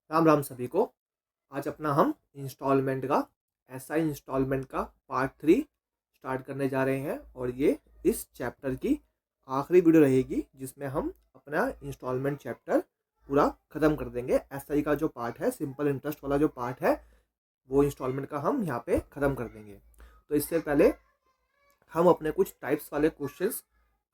राम राम सभी को। आज अपना हम इंस्टॉलमेंट का एसआई इंस्टॉलमेंट का पार्ट 3 स्टार्ट करने जा रहे हैं और ये इस चैप्टर की आखिरी वीडियो रहेगी जिसमें हम अपना इंस्टॉलमेंट चैप्टर पूरा ख़त्म कर देंगे। एसआई का जो पार्ट है, सिंपल इंटरेस्ट वाला जो पार्ट है, वो इंस्टॉलमेंट का हम यहाँ पे ख़त्म कर देंगे। तो इससे पहले हम अपने कुछ टाइप्स वाले क्वेश्चंस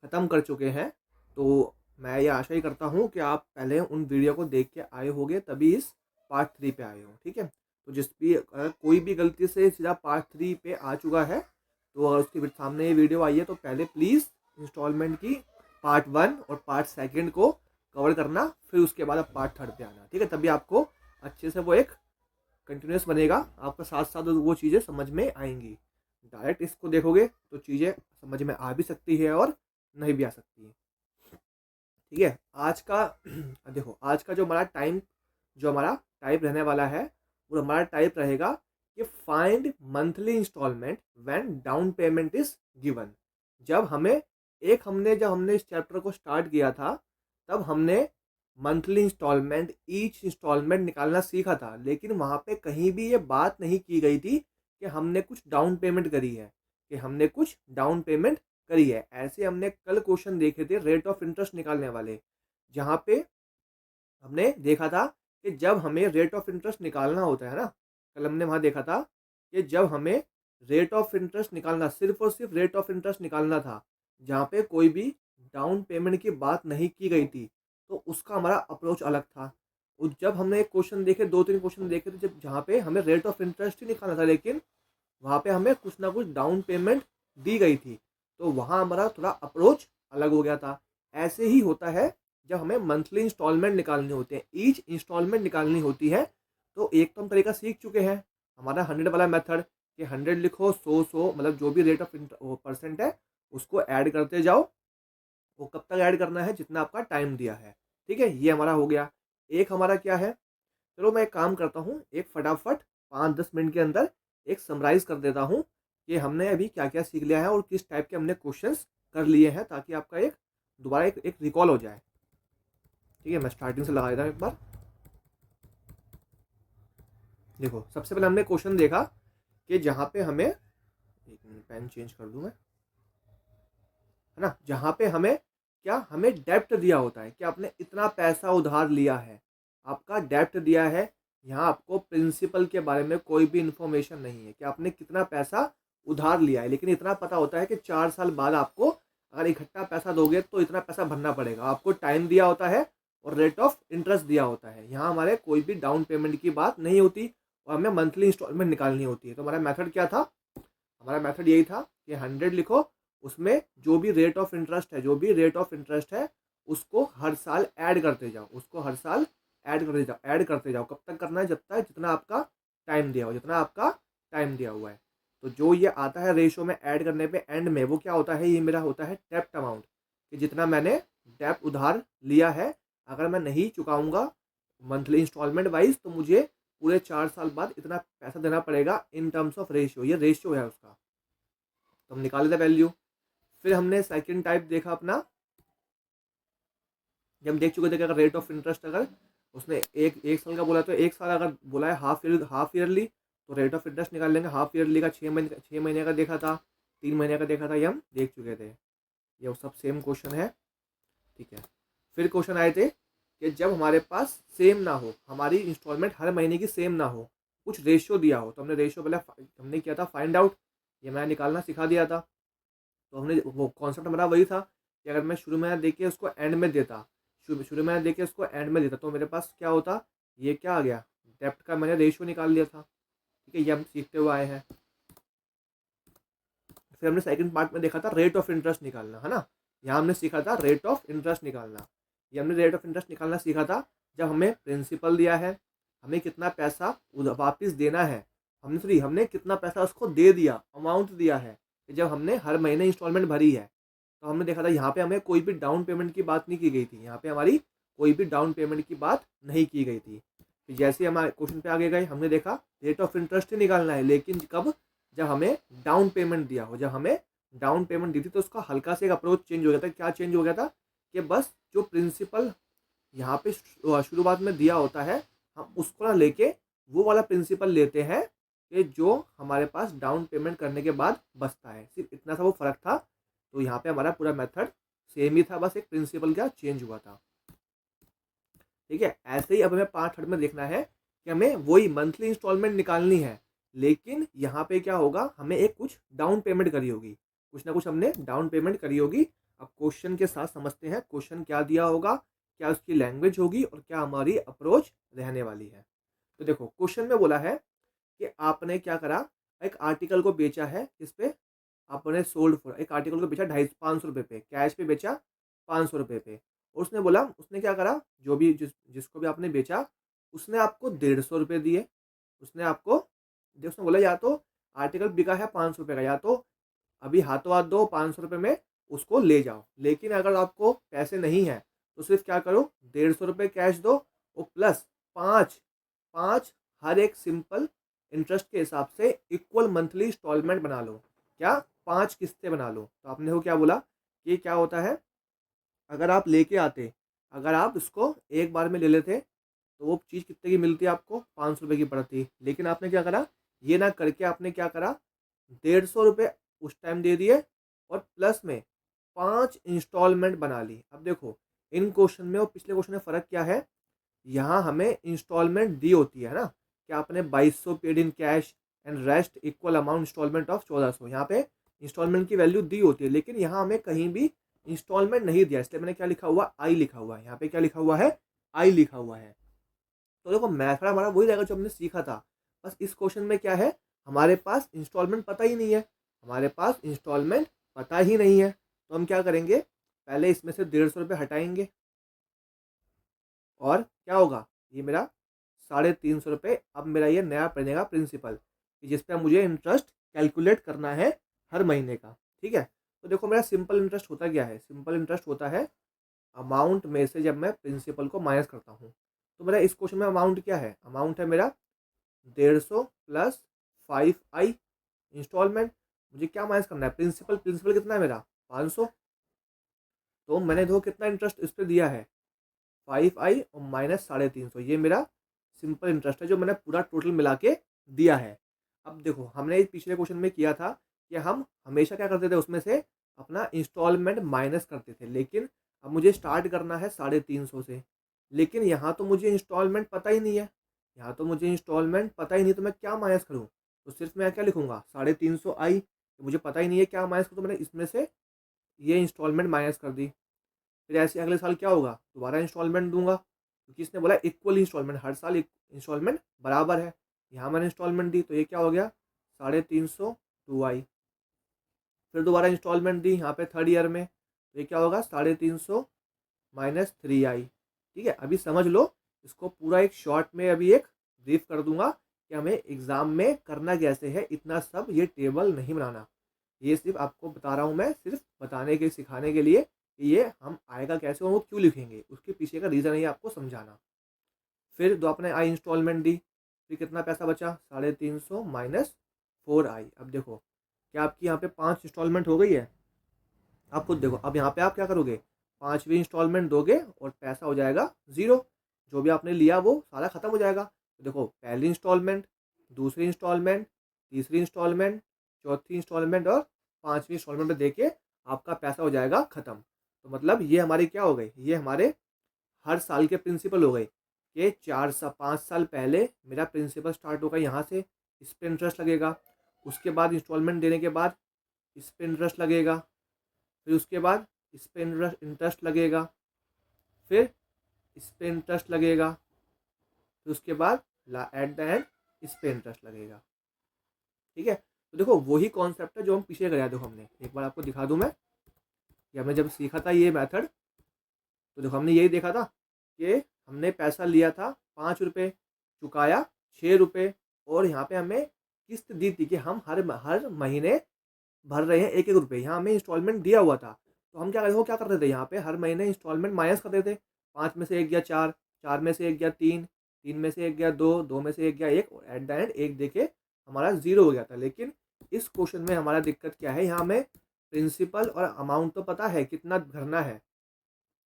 ख़त्म कर चुके हैं, तो मैं ये आशा ही करता हूँ कि आप पहले उन वीडियो को देख के आए होंगे तभी इस पार्ट 3 पे आए हो। ठीक है, तो जिस भी अगर कोई भी गलती से सीधा पार्ट 3 पे आ चुका है तो अगर उसके सामने ये वीडियो आई है तो पहले प्लीज़ इंस्टॉलमेंट की पार्ट 1 और पार्ट 2 को कवर करना, फिर उसके बाद आप पार्ट 3 पे आना। ठीक है, तभी आपको अच्छे से वो एक कंटिन्यूस बनेगा, आपका साथ साथ वो चीज़ें समझ में आएंगी। डायरेक्ट इसको देखोगे तो चीज़ें समझ में आ भी सकती है और नहीं भी आ सकती है। ठीक है, आज का देखो, आज का जो हमारा टाइप रहने वाला है वो हमारा टाइप रहेगा कि find monthly instalment when down payment is given. जब हमने इस चैप्टर को स्टार्ट किया था तब हमने मंथली इंस्टॉलमेंट, ईच इंस्टॉलमेंट निकालना सीखा था, लेकिन वहाँ पे कहीं भी ये बात नहीं की गई थी कि हमने कुछ डाउन पेमेंट करी है, ऐसे हमने कल क्वेश्चन देखे थे रेट ऑफ इंटरेस्ट निकालने वाले, जहाँ पे हमने देखा था कि जब हमें रेट ऑफ इंटरेस्ट निकालना होता है ना, कल हमने वहाँ देखा था कि जब हमें रेट ऑफ इंटरेस्ट निकालना, सिर्फ और सिर्फ रेट ऑफ इंटरेस्ट निकालना था, जहाँ पे कोई भी डाउन पेमेंट की बात नहीं की गई थी, तो उसका हमारा अप्रोच अलग था। और जब हमने एक क्वेश्चन देखे, 2-3 क्वेश्चन देखे थे जब जहाँ पे हमें रेट ऑफ इंटरेस्ट ही निकालना था, लेकिन वहाँ पे हमें कुछ ना कुछ डाउन पेमेंट दी गई थी, तो वहाँ हमारा थोड़ा अप्रोच अलग हो गया था। ऐसे ही होता है जब हमें मंथली इंस्टॉलमेंट निकालनी होती है, ईच इंस्टॉलमेंट निकालनी होती है, तो एक तो हम तरीका सीख चुके हैं, हमारा 100 वाला मेथड, कि 100 लिखो, 100 मतलब जो भी रेट ऑफ परसेंट है उसको ऐड करते जाओ। वो कब तक ऐड करना है? जितना आपका टाइम दिया है। ठीक है, ये हमारा हो गया। एक हमारा क्या है, चलो मैं एक काम करता हूँ, एक फटाफट 5-10 मिनट के अंदर एक समराइज कर देता हूँ कि हमने अभी क्या क्या सीख लिया है और किस टाइप के हमने क्वेश्चंस कर लिए हैं, ताकि आपका एक दोबारा एक रिकॉल हो जाए। ठीक है, मैं स्टार्टिंग से लगा देता हूँ एक बार। देखो, सबसे पहले हमने क्वेश्चन देखा कि जहाँ पे हमें, एक मिनट पेन चेंज कर दूँ मैं, है ना, जहाँ पे हमें डेप्ट दिया होता है कि आपने इतना पैसा उधार लिया है, आपका डेप्ट दिया है। यहाँ आपको प्रिंसिपल के बारे में कोई भी इंफॉर्मेशन नहीं है कि आपने कितना पैसा उधार लिया है, लेकिन इतना पता होता है कि 4 साल बाद आपको अगर इकट्ठा पैसा दोगे तो इतना पैसा भरना पड़ेगा। आपको टाइम दिया होता है और रेट ऑफ इंटरेस्ट दिया होता है। यहाँ हमारे कोई भी डाउन पेमेंट की बात नहीं होती और हमें मंथली इंस्टॉलमेंट निकालनी होती है। तो हमारा मेथड क्या था? हमारा मेथड यही था कि 100 लिखो, उसमें जो भी रेट ऑफ इंटरेस्ट है उसको हर साल ऐड करते जाओ, ऐड करते जाओ। कब तक करना है? जब तक जितना आपका टाइम दिया हुआ है। तो जो ये आता है रेशो में ऐड करने पे, एंड में वो क्या होता है, ये मेरा होता है डेप्ट अमाउंट, कि जितना मैंने डेप्ट उधार लिया है, अगर मैं नहीं चुकाऊंगा मंथली इंस्टॉलमेंट वाइज तो मुझे पूरे 4 साल बाद इतना पैसा देना पड़ेगा इन टर्म्स ऑफ रेशियो। ये रेशियो है उसका, तो हम निकाल देते वैल्यू। फिर हमने सेकंड टाइप देखा अपना, जब हम देख चुके थे कि अगर रेट ऑफ इंटरेस्ट, अगर उसने एक साल का बोला तो एक साल अगर बोला है हाफ ईयरली, तो रेट ऑफ इंटरेस्ट निकाल लेंगे। हाफ ईयरली का 6 महीने का देखा था, 3 महीने का देखा था, ये हम देख चुके थे। ये सब सेम क्वेश्चन है। ठीक है, फिर क्वेश्चन आए थे कि जब हमारे पास सेम ना हो, हमारी इंस्टॉलमेंट हर महीने की सेम ना हो, कुछ रेशियो दिया हो, तो हमने रेशियो पहले हमने किया था फाइंड आउट, ये मैं निकालना सिखा दिया था। तो हमने वो कॉन्सेप्ट हमारा वही था कि अगर मैं शुरू में देके उसको एंड में देता, तो मेरे पास क्या होता, ये क्या आ गया, डेप्ट का मैंने रेशियो निकाल लिया था। ठीक है, ये हम सीखते हुए आए हैं। फिर हमने सेकंड पार्ट में देखा था रेट ऑफ इंटरेस्ट निकालना, है ना। यहाँ हमने सीखा था रेट ऑफ इंटरेस्ट निकालना। ये हमने रेट ऑफ इंटरेस्ट निकालना सीखा था जब हमें प्रिंसिपल दिया है, हमें कितना पैसा वापस देना है, हमने कितना पैसा उसको दे दिया, अमाउंट दिया है, जब हमने हर महीने इंस्टॉलमेंट भरी है। तो हमने देखा था यहाँ पे हमें कोई भी डाउन पेमेंट की बात नहीं की गई थी, यहाँ पे हमारी कोई भी डाउन पेमेंट की बात नहीं की गई थी। तो जैसे हमारे क्वेश्चन पे आगे गए, हमने देखा रेट ऑफ इंटरेस्ट ही निकालना है, लेकिन कब? जब हमें डाउन पेमेंट दिया हो। जब हमें डाउन पेमेंट दी थी तो उसका हल्का से एक अप्रोच चेंज हो गया था। क्या चेंज हो गया था? कि बस जो प्रिंसिपल यहाँ पे शुरुआत में दिया होता है हम उसको ना लेके वो वाला प्रिंसिपल लेते हैं कि जो हमारे पास डाउन पेमेंट करने के बाद बचता है। सिर्फ इतना सा वो फ़र्क था। तो यहाँ पे हमारा पूरा मेथड सेम ही था, बस एक प्रिंसिपल क्या चेंज हुआ था। ठीक है, ऐसे ही अब हमें पार्ट थर्ड में देखना है कि हमें वही मंथली इंस्टॉलमेंट निकालनी है, लेकिन यहाँ पे क्या होगा, हमें एक कुछ डाउन पेमेंट करी होगी, कुछ ना कुछ हमने डाउन पेमेंट करी होगी। अब क्वेश्चन के साथ समझते हैं क्वेश्चन क्या दिया होगा, क्या उसकी लैंग्वेज होगी और क्या हमारी अप्रोच रहने वाली है। तो देखो क्वेश्चन में बोला है कि आपने क्या करा, एक आर्टिकल को बेचा है, इस पे आपने सोल्ड फॉर, एक आर्टिकल को बेचा 550 रुपये पे, कैश पे बेचा 500 रुपये पे। और उसने बोला, उसने क्या करा, जो भी जिसको भी आपने बेचा उसने आपको 150 रुपये दिए। उसने आपको उसने बोला या तो आर्टिकल बिका है 500 रुपये का, या तो अभी हाथों हाथ दो 500 रुपये में उसको ले जाओ। लेकिन अगर आपको पैसे नहीं है तो सिर्फ क्या करो, 150 रुपये कैश दो और प्लस पाँच पाँच हर एक सिंपल इंटरेस्ट के हिसाब से इक्वल मंथली इंस्टॉलमेंट बना लो। क्या, 5 किस्तें बना लो। तो आपने वो क्या बोला कि क्या होता है, अगर आप लेके आते, अगर आप इसको एक बार में ले लेते तो वो चीज़ कितने की मिलती है आपको, 500 रुपये की पड़ती। लेकिन आपने क्या करा, ये ना करके आपने क्या करा, 150 रुपये उस टाइम दे दिए और प्लस में 5 इंस्टॉलमेंट बना ली। अब देखो इन क्वेश्चन में और पिछले क्वेश्चन में फ़र्क क्या है, यहाँ हमें इंस्टॉलमेंट दी होती है ना, कि आपने 2200 paid in cash and rest equal amount instalment of 1400। यहाँ पे इंस्टॉलमेंट की वैल्यू दी होती है, लेकिन यहाँ हमें कहीं भी इंस्टॉलमेंट नहीं दिया, इसलिए मैंने क्या लिखा हुआ, आई लिखा हुआ है। यहाँ पे क्या लिखा हुआ है, आई लिखा हुआ है। तो देखो मैथड हमारा वही रहेगा जो हमने सीखा था, बस इस क्वेश्चन में क्या है, हमारे पास इंस्टॉलमेंट पता ही नहीं है, हमारे पास इंस्टॉलमेंट पता ही नहीं है। तो हम क्या करेंगे, पहले इसमें से 150 रुपये हटाएंगे और क्या होगा, ये मेरा 350 रुपये अब मेरा ये नया बनेगा प्रिंसिपल, जिस पे मुझे इंटरेस्ट कैलकुलेट करना है हर महीने का। ठीक है, तो देखो मेरा सिंपल इंटरेस्ट होता क्या है, सिंपल इंटरेस्ट होता है अमाउंट में से जब मैं प्रिंसिपल को माइनस करता हूँ। तो मेरा इस क्वेश्चन में अमाउंट क्या है, अमाउंट है मेरा 150 प्लस 5i इंस्टॉलमेंट। मुझे क्या माइनस करना है, प्रिंसिपल। प्रिंसिपल कितना है मेरा, 500। तो मैंने देखो कितना इंटरेस्ट इस पर दिया है, 5i और माइनस 350, ये मेरा सिंपल इंटरेस्ट है जो मैंने पूरा टोटल मिला के दिया है। अब देखो हमने पिछले क्वेश्चन में किया था कि हम हमेशा क्या करते थे, उसमें से अपना इंस्टॉलमेंट माइनस करते थे, लेकिन अब मुझे स्टार्ट करना है 350 से। लेकिन यहाँ तो मुझे इंस्टॉलमेंट पता ही नहीं है, यहाँ तो मुझे इंस्टॉलमेंट पता ही नहीं, तो मैं क्या माइनस करूँ। तो सिर्फ मैं क्या लिखूँगा, 350i, मुझे पता ही नहीं है क्या माइनस करूँ, तो मैंने इसमें से ये इंस्टॉलमेंट माइनस कर दी। फिर ऐसे अगले साल क्या होगा, दोबारा इंस्टॉलमेंट दूंगा, क्योंकि इसने बोला इक्वल इंस्टॉलमेंट, हर साल इंस्टॉलमेंट बराबर है। यहाँ मैंने इंस्टॉलमेंट दी तो ये क्या हो गया, 350 2i। फिर दोबारा इंस्टॉलमेंट दी यहाँ पे थर्ड ईयर में, तो ये क्या होगा, 350 माइनस 3i। ठीक है, अभी समझ लो इसको पूरा एक शॉर्ट में अभी एक ब्रीफ कर दूंगा कि हमें एग्जाम में करना कैसे है। इतना सब ये टेबल नहीं बनाना, ये सिर्फ आपको बता रहा हूँ मैं, सिर्फ बताने के सिखाने के लिए कि ये हम आएगा कैसे और वो क्यों लिखेंगे, उसके पीछे का रीज़न है आपको समझाना। फिर दो आपने आई इंस्टॉलमेंट दी, फिर कितना पैसा बचा, 350 माइनस 4i। अब देखो क्या आपकी यहाँ पे 5 इंस्टॉलमेंट हो गई है। आप खुद देखो, अब यहाँ पे आप क्या करोगे, 5वीं इंस्टॉलमेंट दोगे और पैसा हो जाएगा 0, जो भी आपने लिया वो सारा खत्म हो जाएगा। तो देखो पहली इंस्टॉलमेंट, दूसरी इंस्टॉलमेंट, तीसरी इंस्टॉलमेंट, चौथी इंस्टॉलमेंट और 5वीं इंस्टॉलमेंट में देके आपका पैसा हो जाएगा ख़त्म। तो मतलब ये हमारी क्या हो गई, ये हमारे हर साल के प्रिंसिपल हो गए कि 5 साल पहले मेरा प्रिंसिपल स्टार्ट होगा यहाँ से, इस पर इंटरेस्ट लगेगा। उसके बाद इंस्टॉलमेंट देने के बाद इस पर इंटरेस्ट लगेगा, फिर उसके बाद इस पर इंटरेस्ट लगेगा, फिर इस पर इंटरेस्ट लगेगा, फिर उसके बाद एट द एंड इस पर इंटरेस्ट लगेगा। ठीक है, तो देखो वही कॉन्सेप्ट है जो हम पीछे कराया। देखो हमने एक बार आपको दिखा दूं मैं कि हमने जब सीखा था ये मेथड, तो देखो हमने यही देखा था कि हमने पैसा लिया था 5 रुपये, चुकाया 6 रुपये, और यहाँ पे हमें किस्त दी थी कि हम हर महीने भर रहे हैं 1-1 रुपये। यहाँ हमें इंस्टॉलमेंट दिया हुआ था, तो हम क्या करते थे, यहाँ पे हर महीने इंस्टॉलमेंट माइनस करते थे। 5 में से 1 गया 4, 4 में से 1 गया 3, 3 में से 1 गया 2, 2 में से 1 गया 1, और एट द एंड 1 देके हमारा 0 हो गया था। लेकिन इस क्वेश्चन में हमारा दिक्कत क्या है, यहाँ हमें प्रिंसिपल और अमाउंट तो पता है कितना भरना है,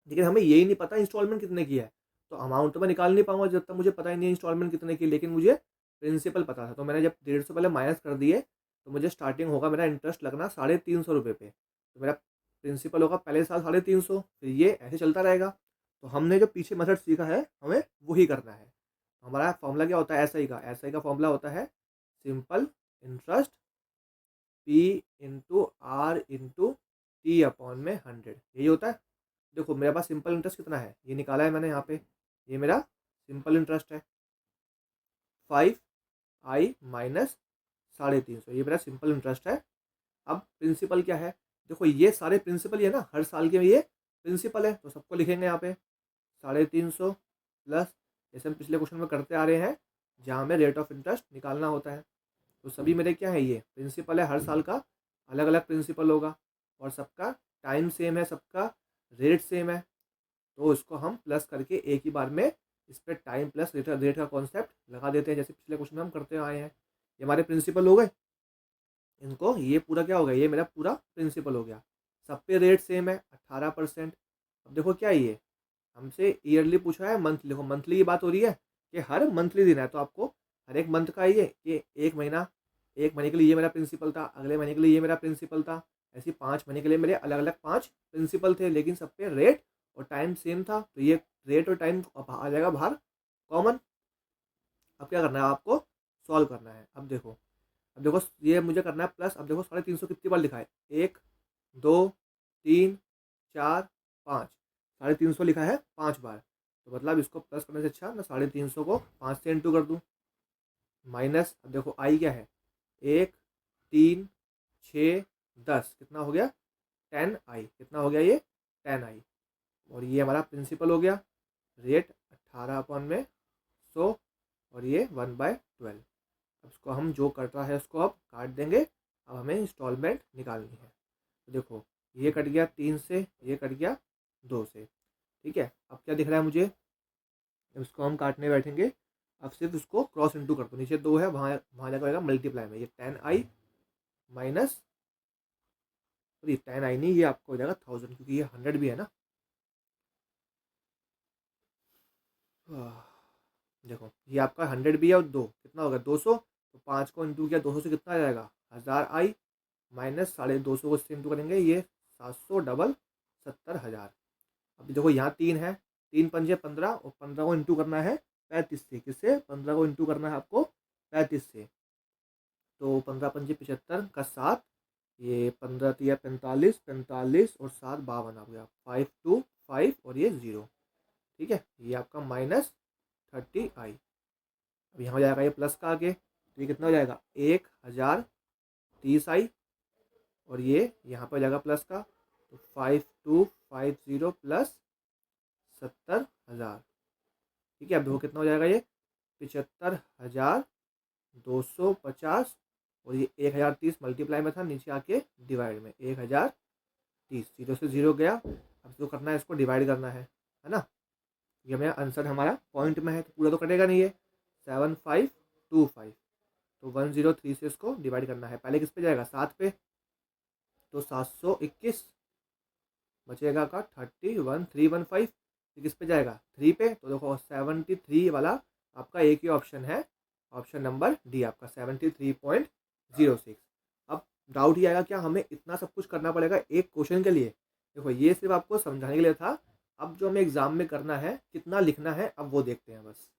लेकिन हमें यही नहीं पता इंस्टॉलमेंट कितने की है। तो अमाउंट तो मैं निकाल नहीं पाऊंगा जब तक मुझे पता ही नहीं इंस्टॉलमेंट कितने की, लेकिन मुझे प्रिंसिपल पता था। तो मैंने जब 150 पहले माइनस कर दिए तो मुझे स्टार्टिंग होगा मेरा इंटरेस्ट लगना 350 रुपये पे। तो मेरा प्रिंसिपल होगा पहले साल 350, फिर ये ऐसे चलता रहेगा। तो हमने जो पीछे मेथड सीखा है हमें वही करना है। हमारा फॉर्मूला क्या होता है एस आई का फॉर्मूला होता है simple interest P into R into T upon में 100, यही होता है। देखो मेरे पास सिंपल इंटरेस्ट कितना है ये निकाला है मैंने यहाँ पे, ये मेरा सिंपल इंटरेस्ट है 5i माइनस 350, ये मेरा सिंपल इंटरेस्ट है। अब प्रिंसिपल क्या है, देखो ये सारे प्रिंसिपल ही है ना, हर साल के ये प्रिंसिपल है, तो सबको लिखेंगे यहाँ पे 350 प्लस, जैसे हम पिछले क्वेश्चन में करते आ रहे हैं जहाँ हमें रेट ऑफ इंटरेस्ट निकालना होता है। तो सभी मेरे क्या है, ये प्रिंसिपल है, हर साल का अलग अलग प्रिंसिपल होगा और सबका टाइम सेम है, सबका रेट सेम है। तो इसको हम प्लस करके एक ही बार में इस पर टाइम प्लस रेट का कॉन्सेप्ट लगा देते हैं, जैसे पिछले क्वेश्चन में हम करते आए हैं। ये हमारे प्रिंसिपल हो गए, इनको ये पूरा क्या हो गया, ये मेरा पूरा प्रिंसिपल हो गया। सब पे रेट सेम है 18%। अब देखो क्या है, ये हमसे ईयरली पूछा है, मंथली, देखो मंथली की बात हो रही है कि हर मंथली देना है, तो आपको हर एक मंथ का ये कि एक महीने के लिए ये मेरा प्रिंसिपल था, अगले महीने के लिए ये मेरा प्रिंसिपल था, ऐसे 5 महीने के लिए मेरे अलग अलग 5 प्रिंसिपल थे, लेकिन सब पे रेट और टाइम सेम था। तो ये रेट और टाइम आ जाएगा बाहर कॉमन। अब क्या करना है, आपको सॉल्व करना है। अब देखो ये मुझे करना है प्लस। अब देखो 350 कितनी बार लिखा है, 1 2 3 4 5, 350 लिखा है 5 बार। तो मतलब इसको प्लस करने से अच्छा मैं 350 को 5 से इंटू कर दूँ, माइनस। अब देखो आई क्या है, 1 3 6 10, कितना हो गया 10i, कितना हो गया ये 10i। और ये हमारा प्रिंसिपल हो गया, रेट 18/100 और ये 1/12। अब इसको हम जो कट रहा है उसको अब काट देंगे। अब हमें इंस्टॉलमेंट निकालनी है। तो देखो ये कट गया 3 से, ये कट गया 2 से, ठीक है। अब क्या दिख रहा है मुझे, इसको हम काटने बैठेंगे। अब सिर्फ उसको क्रॉस इंटू कर दो, नीचे 2 है, वहाँ जाकर होगा मल्टीप्लाई में, ये 10i माइनस, सॉरी 10i नहीं, ये आपको हो जाएगा 1000, क्योंकि ये 100 भी है ना। देखो ये आपका 100 भी है और 2 कितना होगा 200, तो 5 को इंटू किया 200 से कितना आ जाएगा 1000i माइनस 250 को इससे इंटू करेंगे, ये 700 डबल 70,000। अब देखो यहाँ 3 है, 3 पंजे 15 और 15 को इंटू करना है 35 से, किससे 15 को इंटू करना है आपको 35 से। तो 15 पंजे 75 का 7, ये 15 तिया 45, 45 और 7 52 आ गया, 5 2 5 और ये 0, ठीक है। ये आपका माइनस 30i। अब यहाँ हो जाएगा ये प्लस का आगे, तो ये कितना हो जाएगा 1030i, और ये यहाँ पर हो जाएगा प्लस का, तो 5250 प्लस 70,000, ठीक है। अब देखो कितना हो जाएगा ये 75,250, और ये 1030 मल्टीप्लाई में था, नीचे आके डिवाइड में 1030, 0 से 0 गया। अब जो करना है इसको डिवाइड करना है ना। ये मेरा आंसर हमारा पॉइंट में है, तो पूरा तो कटेगा नहीं है, 7525, तो 103 से इसको डिवाइड करना है। पहले किस पे जाएगा 7 पे, तो 721 बचेगा का 31315, किस पे जाएगा 3 पे, तो देखो 73 वाला आपका एक ही ऑप्शन है, ऑप्शन नंबर डी आपका 73.06। अब डाउट ये आएगा क्या हमें इतना सब कुछ करना पड़ेगा एक क्वेश्चन के लिए। देखो ये सिर्फ आपको समझाने के लिए था, अब जो हमें एग्जाम में करना है कितना लिखना है अब वो देखते हैं बस।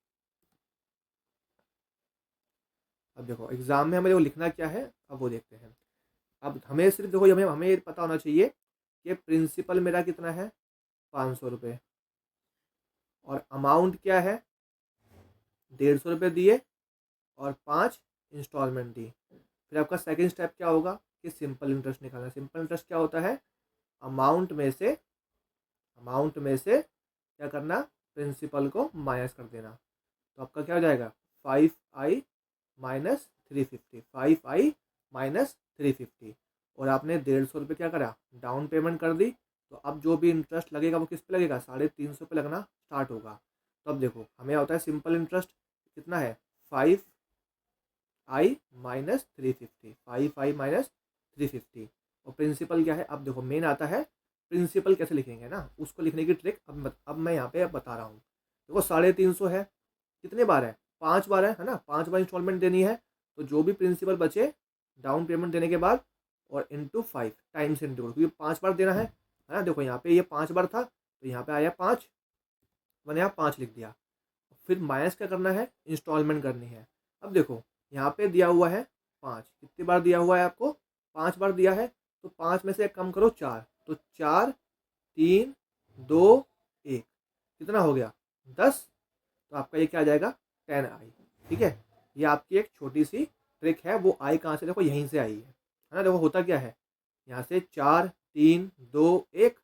अब देखो एग्जाम में हमें जो लिखना क्या है अब वो देखते हैं। अब हमें सिर्फ देखो हमें ये पता होना चाहिए कि प्रिंसिपल मेरा कितना है 500 रुपये, और अमाउंट क्या है 150 रुपये दिए और 5 इंस्टॉलमेंट दी। फिर आपका सेकंड स्टेप क्या होगा कि सिंपल इंटरेस्ट निकालना। सिंपल इंटरेस्ट क्या होता है, अमाउंट में से क्या करना, प्रिंसिपल को माइनस कर देना। तो आपका क्या हो जाएगा 5i माइनस 350, 5i माइनस 350, और आपने 150 रुपये क्या करा डाउन पेमेंट कर दी। तो अब जो भी इंटरेस्ट लगेगा वो किस पे लगेगा 350 पे लगना स्टार्ट होगा। तो अब देखो हमें होता है सिंपल इंटरेस्ट कितना है 5i माइनस 350, 5i माइनस 350, और प्रिंसिपल क्या है। अब देखो मेन आता है प्रिंसिपल कैसे लिखेंगे ना, उसको लिखने की ट्रिक अब मैं यहाँ पे बता रहा हूँ। देखो 350 है, कितने बार है, 5 बार है ना, 5 बार इंस्टॉलमेंट देनी है। तो जो भी प्रिंसिपल बचे डाउन पेमेंट देने के बाद और इंटू 5 टाइम से इंटू, क्योंकि 5 बार देना है ना। देखो यहाँ पे ये 5 बार था तो यहाँ पे आया 5, मैंने यहाँ 5 लिख दिया। फिर माइनस क्या करना है, इंस्टॉलमेंट करनी है। अब देखो यहाँ पे दिया हुआ है 5, कितनी बार दिया हुआ है आपको, 5 बार दिया है। तो 5 में से एक कम करो 4, तो 4 3 2 1, कितना हो गया 10। तो आपका ये क्या आ जाएगा 10i। ठीक है, ये आपकी एक छोटी सी ट्रिक है। वो आई कहाँ से, देखो यहीं से आई है ना। देखो होता क्या है, यहाँ से 4 3 2 1,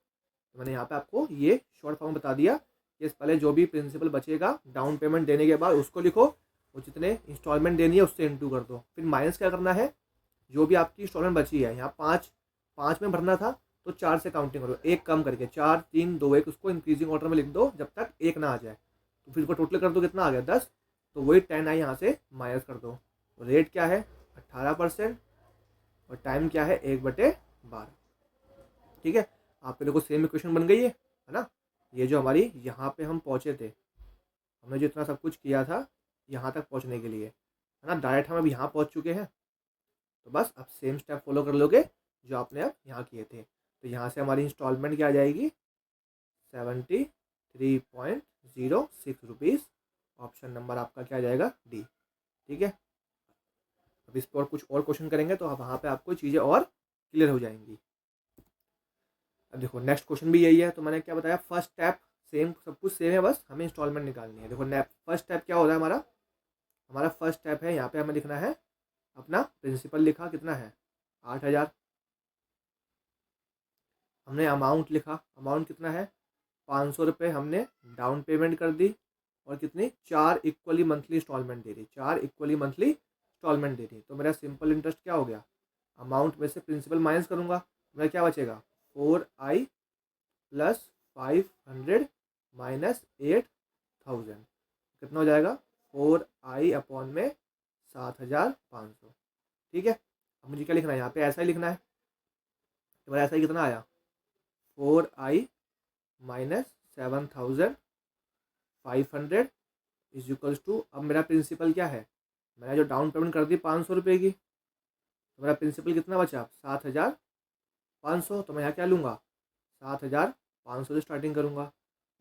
मैंने यहाँ पे आपको ये शॉर्ट फॉर्म बता दिया कि इस पहले जो भी प्रिंसिपल बचेगा डाउन पेमेंट देने के बाद उसको लिखो, और जितने इंस्टॉलमेंट देनी है उससे इंटू कर दो। फिर माइनस क्या करना है, जो भी आपकी इंस्टॉलमेंट बची है, यहाँ 5 में भरना था तो 4 से काउंटिंग करो, एक कम करके 4 3 2 1, उसको इंक्रीजिंग ऑर्डर में लिख दो जब तक एक ना आ जाए। तो फिर इसको टोटल कर दो, कितना आ गया 10। तो वही 10i यहाँ से माइनस कर दो। तो रेट क्या है 18% और टाइम क्या है 1/12। ठीक है, आपके देखो सेम इक्वेशन बन गई है ना। ये जो हमारी यहाँ पे हम पहुँचे थे, हमने जो इतना सब कुछ किया था यहाँ तक पहुँचने के लिए, है ना, डायरेक्ट हम अब यहाँ पहुँच चुके हैं। तो बस अब सेम स्टेप फॉलो कर लोगे जो आपने अब यहाँ किए थे। तो यहाँ से हमारी इंस्टॉलमेंट क्या आ जाएगी 73.06 रुपीज़। ऑप्शन नंबर आपका क्या आ जाएगा डी। ठीक है, अब इस पर और कुछ और क्वेश्चन करेंगे तो वहाँ पे आपको चीज़ें और क्लियर हो जाएंगी। अब देखो नेक्स्ट क्वेश्चन भी यही है। तो मैंने क्या बताया, फर्स्ट स्टेप सेम, सब कुछ सेम है, बस हमें इंस्टॉलमेंट निकालनी है। देखो फर्स्ट स्टेप क्या होता है हमारा, हमारा फर्स्ट स्टेप है यहाँ पे हमें लिखना है अपना प्रिंसिपल, लिखा कितना है 8000। हमने अमाउंट लिखा, अमाउंट कितना है 500 रुपये हमने डाउन पेमेंट कर दी, और कितनी 4 इक्वली मंथली इंस्टॉलमेंट दे दी, 4 इक्वली मंथली इंस्टॉलमेंट दे दी। तो मेरा सिंपल इंटरेस्ट क्या हो गया, अमाउंट में से प्रिंसिपल माइनस करूँगा, मेरा क्या बचेगा 4i प्लस 500 माइनस 8000, कितना हो जाएगा 4i अपॉन में 7500। ठीक है, अब मुझे क्या लिखना है यहाँ पे, ऐसा ही लिखना है। तो मेरा ऐसा ही कितना आया 4i minus 7500 is equals to, अब मेरा प्रिंसिपल क्या है, मैंने जो डाउन पेमेंट कर दी 500 रुपये की, तो मेरा प्रिंसिपल कितना बचा 7500। तो मैं यहाँ क्या लूँगा 7500 से स्टार्टिंग करूँगा।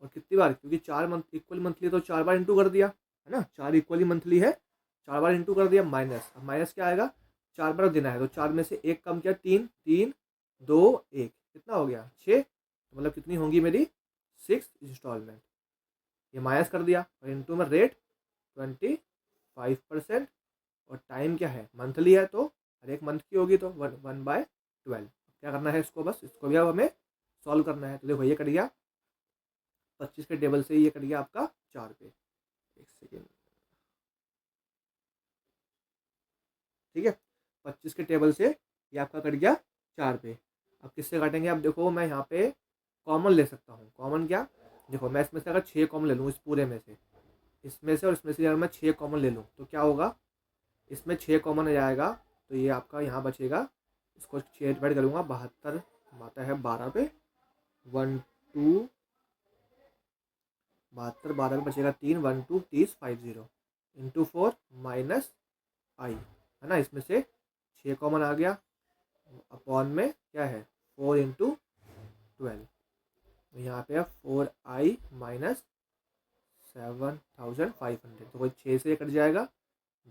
और कितनी बार, क्योंकि 4 मंथ इक्वल मंथली तो 4 बार इंटू कर दिया है ना, 4 इक्वली मंथली है, 4 बार इंटू कर दिया माइनस। अब माइनस क्या आएगा, 4 बार देना है तो 4 में से एक कम किया 3 3 2 1, कितना हो गया 6। तो मतलब कितनी होंगी मेरी 6 इंस्टॉलमेंट, ये माइनस कर दिया। और इंटू में रेट 25% और टाइम क्या है मंथली है, तो हर एक मंथ की होगी तो 1/12। क्या करना है इसको, बस इसको भी अब हमें सॉल्व करना है। तो देखो ये कट गया 25 के टेबल से, ये कट गया आपका 4 पे, एक सेकेंड। ठीक है, 25 के टेबल से ये आपका कट गया 4 पे। अब किससे काटेंगे, अब देखो मैं यहाँ पे कॉमन ले सकता हूँ। कॉमन क्या, देखो मैं इसमें से अगर 6 कॉमन ले लूँ इस पूरे में से, इसमें से और इसमें से अगर मैं 6 कॉमन ले लूँ तो क्या होगा, इसमें 6 कॉमन आ जाएगा तो ये आपका यहाँ बचेगा, इसको 6 डिवाइड करूँगा 72 आता है 12 पे, 1 2 72 12 पे बचेगा 3 1 2 30 50 इंटू 4 माइनस आई, है ना, इसमें से 6 कॉमन आ गया, अपॉन में क्या है 4 इंटू 12। तो यहाँ पे 4i माइनस 7500, तो कोई 6 से कट जाएगा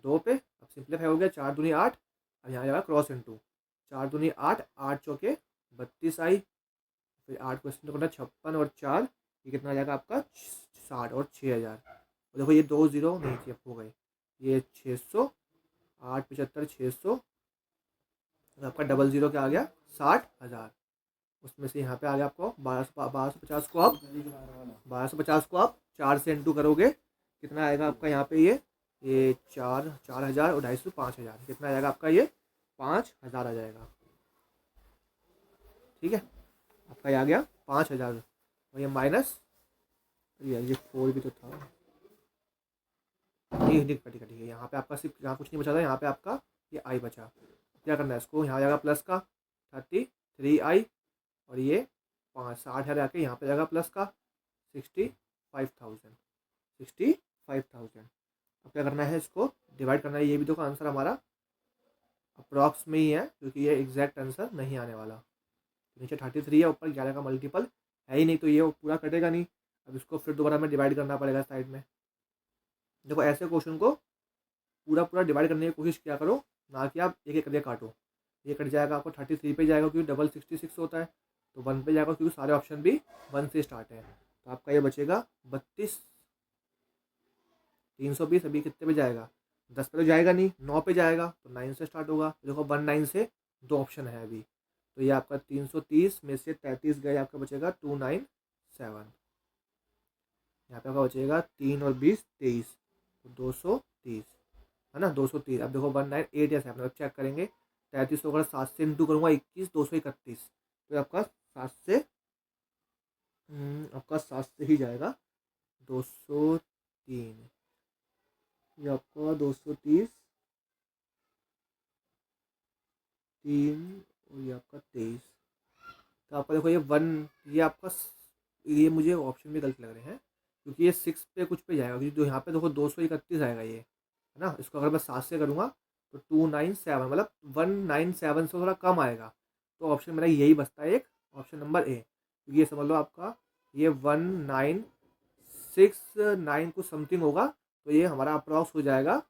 2 पे। अब सिंप्लीफाई हो गया, 4 दूनी 8, अब यहाँ जाएगा क्रॉस इंटू, 4 दूनी 8 8 चौके 32i, फिर 8 क्वेश्चन तो करना 56 और 4, ये कितना आ जाएगा आपका 60 और 6000। और देखो ये 2 0 नहीं थे हो गए, ये 600 8 75 600, आपका 00 क्या आ गया 60,000। उसमें से यहाँ पे आ गया आपको 1250 को आप 1250 को आप 4 से इंटू करोगे, कितना आएगा आपका यहाँ पे ये 4000 और 250 5000, कितना आ जाएगा आपका ये 5000 आ जाएगा। ठीक है, आपका ये आ गया 5000 और ये माइनस ये 4 भी तो था, ठीक है। यहाँ पे आपका सिर्फ यहाँ कुछ नहीं बचा था, यहाँ पे आपका ये आई बचा। क्या करना है इसको, यहाँ जाएगा प्लस का 33i और ये 60,000 आके यहाँ पे जाएगा प्लस का 65,000। 65,000। अब क्या करना है, इसको डिवाइड करना है। ये भी देखो आंसर हमारा अप्रॉक्स में ही है, क्योंकि ये एग्जैक्ट आंसर नहीं आने वाला। नीचे 33 है, ऊपर 11 का मल्टीपल है ही नहीं, तो ये वो पूरा कटेगा नहीं। अब इसको फिर दोबारा हमें डिवाइड करना पड़ेगा साइड में। देखो ऐसे क्वेश्चन को पूरा पूरा डिवाइड करने की कोशिश किया करो, ना कि आप एक एक करके काटो। ये कट जाएगा आपको 33 पे जाएगा, क्योंकि डबल 66 होता है, तो 1 पे जाएगा, क्योंकि सारे ऑप्शन भी 1 से स्टार्ट है। तो आपका ये बचेगा 32। 320 अभी कितने पे जाएगा, 10 पे तो जाएगा नहीं, 9 पे जाएगा, तो 9 से स्टार्ट होगा। देखो 19 से 2 ऑप्शन है अभी, तो ये आपका 330 में से 33 गए, आपका बचेगा 297। यहाँ पे आपका बचेगा 3 और 20 23, तो 230 है ना, 230। अब देखो 198 या 7 चेक करेंगे। 33 को अगर 7 से इंटू करूँगा 21, 231, तो आपका 7 से ही जाएगा 203। ये आपका 230, 3 और ये आपका 23। तो आपका देखो ये आपका ये मुझे ऑप्शन भी गलत लग रहे हैं, क्योंकि ये 6 पे कुछ पे जाएगा, क्योंकि जो यहाँ पे देखो 231 आएगा ये, है ना। इसको अगर मैं 7 से करूँगा तो 297, मतलब 197 से थोड़ा कम आएगा। तो ऑप्शन मेरा यही बचता है एक, ऑप्शन नंबर ए। क्योंकि ये समझ लो आपका ये 1969 कुछ समथिंग होगा, तो ये हमारा अप्रॉक्स हो जाएगा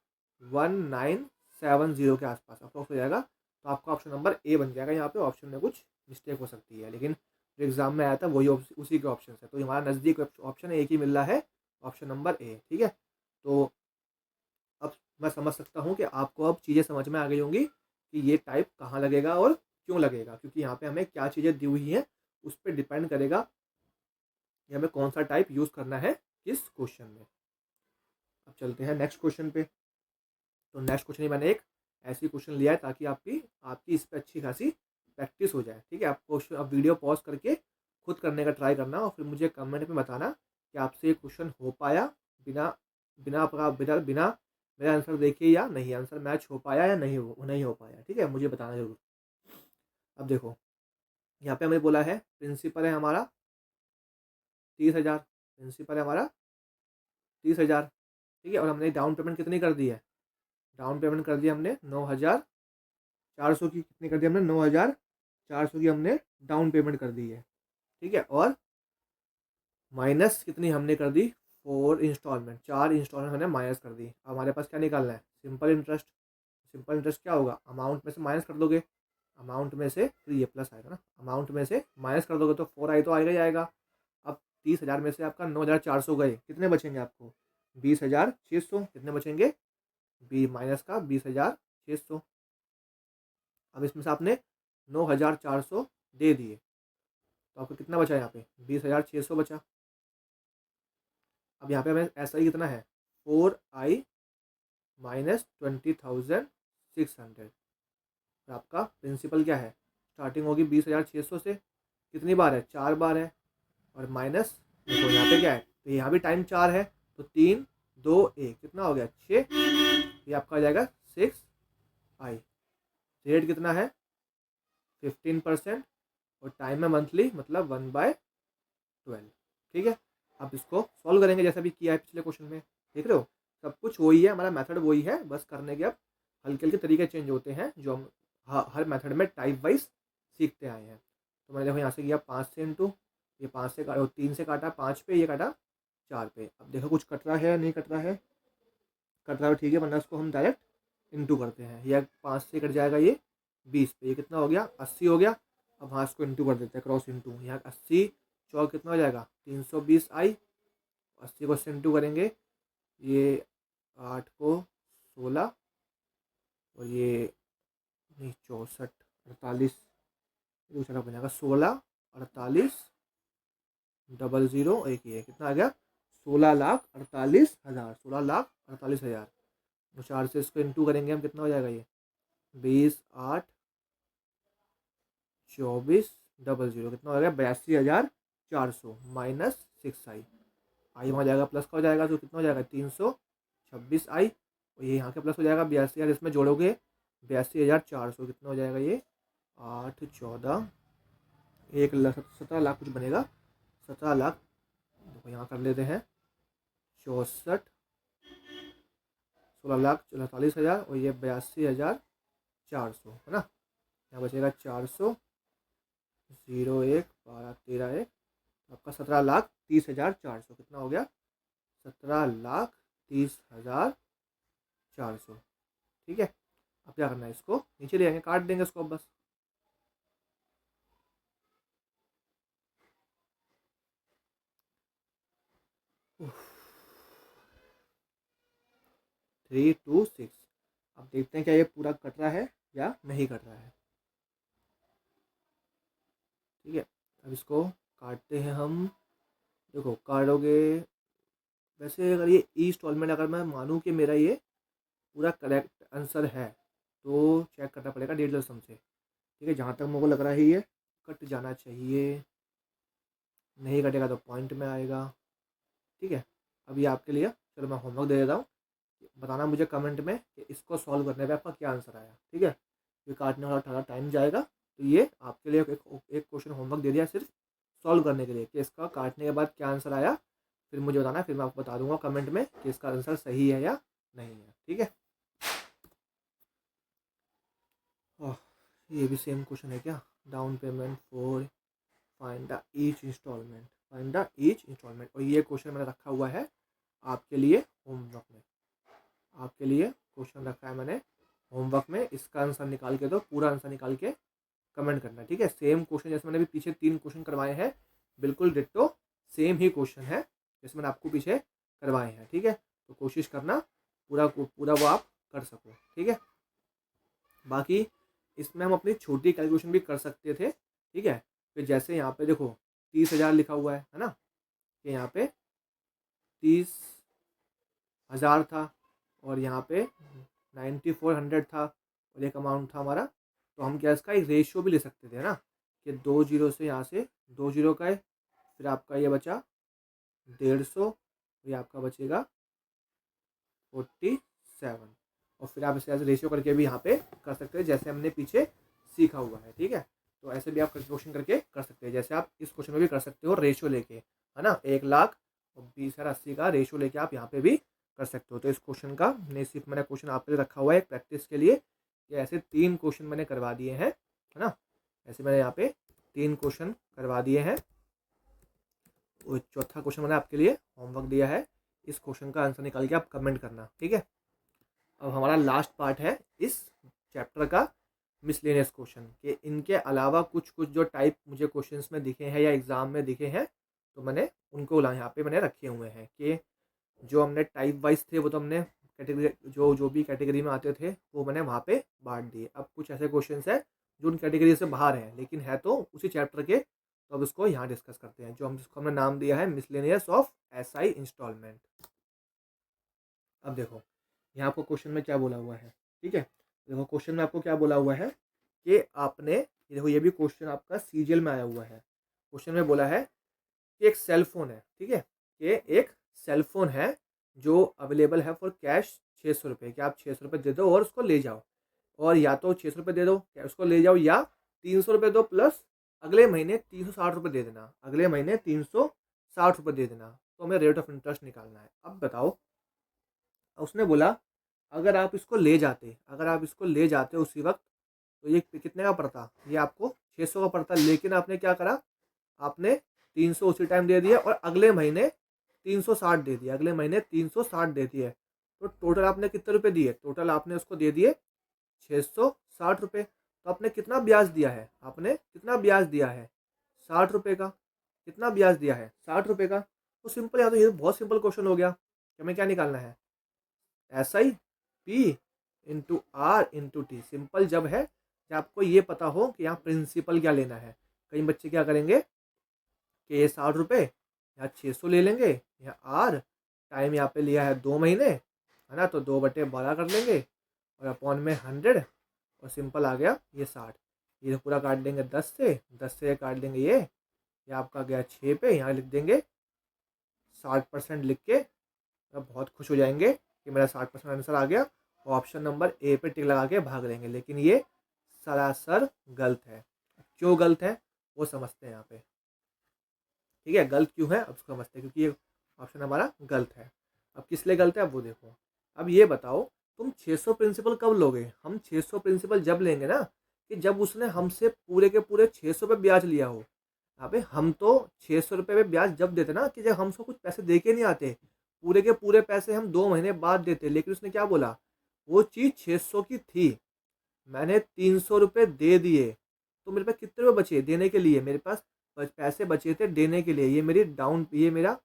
1970 के आसपास अप्रॉक्स हो जाएगा। तो आपका ऑप्शन नंबर ए बन जाएगा। यहाँ पे ऑप्शन में कुछ मिस्टेक हो सकती है, लेकिन जो एग्जाम में आया था वही उसी के ऑप्शन है, तो हमारा नज़दीक ऑप्शन एक ही मिल रहा है, ऑप्शन नंबर ए। ठीक है, तो अब मैं समझ सकता हूँ कि आपको अब चीज़ें समझ में आ गई होंगी कि ये टाइप कहाँ लगेगा और क्यों लगेगा, क्योंकि यहाँ पे हमें क्या चीज़ें दी हुई हैं उस पर डिपेंड करेगा कि हमें कौन सा टाइप यूज़ करना है किस क्वेश्चन में। अब चलते हैं नेक्स्ट क्वेश्चन पे। तो नेक्स्ट क्वेश्चन ही मैंने एक ऐसी क्वेश्चन लिया है ताकि आपकी इस पर अच्छी खासी प्रैक्टिस हो जाए। ठीक है, आप क्वेश्चन अब वीडियो पॉज करके खुद करने का ट्राई करना, और फिर मुझे कमेंट में बताना कि आपसे ये क्वेश्चन हो पाया बिना बिना बिना बिना मेरा आंसर देखिए या नहीं, आंसर मैच हो पाया या नहीं हो पाया। ठीक है, मुझे बताना जरूर। अब देखो यहाँ पे हमें बोला है प्रिंसिपल है हमारा 30,000, प्रिंसिपल है हमारा 30,000। ठीक है, और हमने डाउन पेमेंट कितनी कर दी है, डाउन पेमेंट कर दी हमने 9,400 की। कितनी कर दी हमने, 9,400 की हमने डाउन पेमेंट कर दी है। ठीक है, और माइनस कितनी हमने कर दी, 4 इंस्टॉलमेंट, 4 इंस्टॉलमेंट हमने माइनस कर दी। अब हमारे पास क्या निकालना है, सिंपल इंटरेस्ट। सिंपल इंटरेस्ट क्या होगा, अमाउंट में से माइनस कर दोगे, अमाउंट में से फिर ये प्लस आएगा ना, अमाउंट में से माइनस कर दोगे तो 4 आई तो आएगा ही आएगा। अब 30,000 में से आपका 9,400 गए, कितने बचेंगे आपको, 20,600। कितने बचेंगे, माइनस का 20,600। अब इसमें से आपने 9,400 दे दिए, तो आपको कितना बचा यहाँ पे, 20,600 बचा। अब यहाँ पे हमें ऐसा ही कितना है, 4i माइनस 20,600। आपका प्रिंसिपल क्या है, स्टार्टिंग होगी 20,600 से, कितनी बार है, 4 बार है, और माइनस देखो यहाँ पे क्या है, तो यहाँ भी टाइम 4 है, तो 3 2 1 कितना हो गया, 6। ये आपका आ जाएगा 6i। रेट कितना है, 15%, और टाइम है मंथली, मतलब 1/12। ठीक है, अब इसको सॉल्व करेंगे जैसा भी किया है पिछले क्वेश्चन में। देख रहे हो, सब कुछ वही है, हमारा मेथड वही है, बस करने के अब हल्के हल्के तरीके चेंज होते हैं, जो हम हर मेथड में टाइप वाइज सीखते आए हैं। तो मैंने देखो यहाँ से किया 5 से इंटू, ये 5 से 3 से काटा 5 पे, ये काटा 4 पे। अब देखो कुछ कट रहा है या नहीं कट रहा है, कट रहा है ठीक है, वरना उसको हम डायरेक्ट इंटू करते हैं। यह 5 से कट जाएगा ये 20 पे, ये कितना हो गया, 80 हो गया। अब हाँ इसको इंटू कर देते हैं, क्रॉस इंटू, यहाँ 80 चौक कितना हो जाएगा, 320i। 80 को इंटू करेंगे, ये 8 को 16, और ये नहीं 64 48, दूसरा बन जाएगा 16 48 00 एक, ये कितना आ गया, 16,48,000, 16,48,000। और 4 से इसको इंटू करेंगे हम, कितना हो जाएगा ये, 20 8 24 00, कितना हो गया, 82,400 माइनस 6i। आई वहाँ जाएगा प्लस का हो जाएगा, तो कितना हो जाएगा, 326i। और ये यहाँ के प्लस हो जाएगा 82,000, इसमें जोड़ोगे 82,400, कितना हो जाएगा ये, 8 14 1 लाख 17 लाख कुछ बनेगा, 17 लाख। देखो यहाँ कर लेते हैं 64, 16,48,000 और ये 82,400 है ना। यहाँ बचेगा 400, 0 1 12 13 1, आपका 17,30,400 कितना हो गया? 17,30,400। ठीक है, अब क्या करना है, इसको नीचे ले आएंगे, काट देंगे इसको अब बस। उफ, 326। अब देखते हैं क्या ये पूरा कट रहा है या नहीं कट रहा है। ठीक है, अब इसको काटते हैं हम। देखो काटोगे, वैसे अगर ये इंस्टॉलमेंट अगर मैं मानूँ कि मेरा ये पूरा करेक्ट आंसर है तो चेक करना पड़ेगा डेढ़ सम से। ठीक है, जहाँ तक मेरे को लग रहा है ये कट जाना चाहिए, नहीं कटेगा तो पॉइंट में आएगा। ठीक है, अब ये आपके लिए, चलो मैं होमवर्क दे देता हूँ, बताना मुझे कमेंट में कि इसको सॉल्व करने पे आपका क्या आंसर आया। ठीक है, ये काटने वाला थोड़ा टाइम जाएगा, तो ये आपके लिए एक क्वेश्चन होमवर्क दे दिया सिर्फ सॉल्व करने के लिए कि इसका काटने के बाद क्या आंसर आया, फिर मुझे बताना, फिर मैं आपको बता दूंगा कमेंट में कि इसका आंसर सही है या नहीं है। ठीक है, ये भी सेम क्वेश्चन है क्या? Down payment for find the each instalment, find the each instalment, और ये क्वेश्चन मैंने रखा हुआ है आपके लिए होमवर्क में। आपके लिए क्वेश्चन रखा है मैंने होमवर्क में, इसका आंसर निकाल के दो, पूरा आंसर निकाल के कमेंट करना। ठीक है, सेम क्वेश्चन जैसे मैंने भी पीछे 3 क्वेश्चन करवाए हैं, बिल्कुल डिट्टो सेम ही क्वेश्चन है जैसे मैंने आपको पीछे करवाए हैं। ठीक है, तो कोशिश करना पूरा पूरा वो आप कर सको। ठीक है, बाकी इसमें हम अपनी छोटी कैलकुलेशन भी कर सकते थे। ठीक है, फिर जैसे यहाँ पे देखो 30,000 लिखा हुआ है ना, कि यहाँ पे 30,000 था और यहाँ पे 9400 था और एक अमाउंट था हमारा, तो हम क्या इसका एक रेशियो भी ले सकते थे ना, कि 2 जीरो से यहाँ से 2 जीरो का है, फिर आपका ये बचा 150, ये आपका बचेगा 47, और फिर आप इसे ऐसे रेशियो करके भी यहाँ पे कर सकते हैं जैसे हमने पीछे सीखा हुआ है। ठीक है, तो ऐसे भी आप क्वेश्चन करके कर सकते हैं, जैसे आप इस क्वेश्चन में भी कर सकते हो रेशियो लेके, है ना, 1,20,80 का रेशियो लेके आप यहाँ पे भी कर सकते हो। तो इस क्वेश्चन का नहीं, सिर्फ मैंने क्वेश्चन आपके लिए रखा हुआ है प्रैक्टिस के लिए, कि ऐसे 3 क्वेश्चन मैंने करवा दिए हैं, है ना, ऐसे मैंने यहाँ पे 3 क्वेश्चन करवा दिए हैं, और चौथा क्वेश्चन मैंने आपके लिए होमवर्क दिया है, इस क्वेश्चन का आंसर निकाल के आप कमेंट करना। ठीक है, अब हमारा लास्ट पार्ट है इस चैप्टर का, मिसलेनियस क्वेश्चन, कि इनके अलावा कुछ कुछ जो टाइप मुझे क्वेश्चंस में दिखे हैं या एग्जाम में दिखे हैं, तो मैंने उनको यहाँ पे मैंने रखे हुए हैं, कि जो हमने टाइप वाइज थे वो तो हमने कैटेगरी, जो जो भी कैटेगरी में आते थे वो मैंने वहाँ पे बांट दिए। अब कुछ ऐसे क्वेश्चन है जो उन कैटेगरी से बाहर हैं लेकिन है तो उसी चैप्टर के, तो अब इसको यहाँ डिस्कस करते हैं, जो हम जिसको हमने नाम दिया है मिसलेनियस ऑफ एसआई इंस्टॉलमेंट। अब देखो यहाँ आपको क्वेश्चन में क्या बोला हुआ है। ठीक है, देखो क्वेश्चन में आपको क्या बोला हुआ है कि आपने, देखो ये भी क्वेश्चन आपका सीजीएल में आया हुआ है। क्वेश्चन में बोला है कि एक सेल फोन है, ठीक है, कि एक सेल फोन है जो अवेलेबल है फॉर कैश 600 रुपये, कि आप 600 रुपये दे दो और उसको ले जाओ, और या तो 600 रुपये दे दो क्या उसको ले जाओ, या 300 रुपये दो प्लस अगले महीने 360 रुपये दे देना, अगले महीने 360 रुपये दे देना, तो हमें रेट ऑफ इंटरेस्ट निकालना है। अब बताओ, उसने बोला अगर आप इसको ले जाते, अगर आप इसको ले जाते उसी वक्त, तो ये कितने का पड़ता, ये आपको 600 का पड़ता, लेकिन आपने क्या करा, आपने 300 उसी टाइम दे दिया और अगले महीने 360 दे दिया, अगले महीने 360 दे दिए, तो टोटल आपने कितने रुपए दिए, टोटल आपने उसको दे दिए 660 रुपये। तो आपने कितना ब्याज दिया है, आपने कितना ब्याज दिया है, 60 रुपये का, कितना ब्याज दिया है, 60 रुपये का। तो सिंपल, या तो ये बहुत सिंपल क्वेश्चन हो गया कि हमें क्या निकालना है, SI P into R into T. Simple जब है कि आपको ये पता हो कि यहाँ प्रिंसिपल क्या लेना है। कई बच्चे क्या करेंगे कि ये 60 रुपये यहाँ 600 ले लेंगे, यहाँ आर टाइम यहाँ पे लिया है 2 महीने, है ना, तो 2/12 कर लेंगे और अपॉन में 100, और सिंपल आ गया ये 60। ये पूरा काट देंगे 10 से काट देंगे ये आपका गया 6 पे, यहाँ लिख देंगे 60% लिख के, अब बहुत खुश हो जाएंगे कि मेरा 60% आंसर आ गया, और ऑप्शन नंबर ए पे टिक लगा के भाग लेंगे। लेकिन ये सरासर गलत है। क्यों गलत है वो समझते हैं यहाँ पे। ठीक है, गलत क्यों है अब समझते हैं, क्योंकि ये ऑप्शन हमारा गलत है। अब किस लिए गलत है अब वो देखो। अब ये बताओ तुम 600 प्रिंसिपल कब लोगे? हम 600 प्रिंसिपल जब लेंगे ना कि जब उसने हमसे पूरे के पूरे 600 पे ब्याज लिया हो। अबे हम तो 600 रुपये पे ब्याज जब देते ना कि जब हमको कुछ पैसे दे के नहीं आते, पूरे के पूरे पैसे हम 2 महीने बाद देते। लेकिन उसने क्या बोला, वो चीज़ 600 की थी, मैंने 300 रुपये दे दिए, तो मेरे पास कितने रुपये बचे देने के लिए? मेरे पास पैसे बचे थे देने के लिए। ये मेरा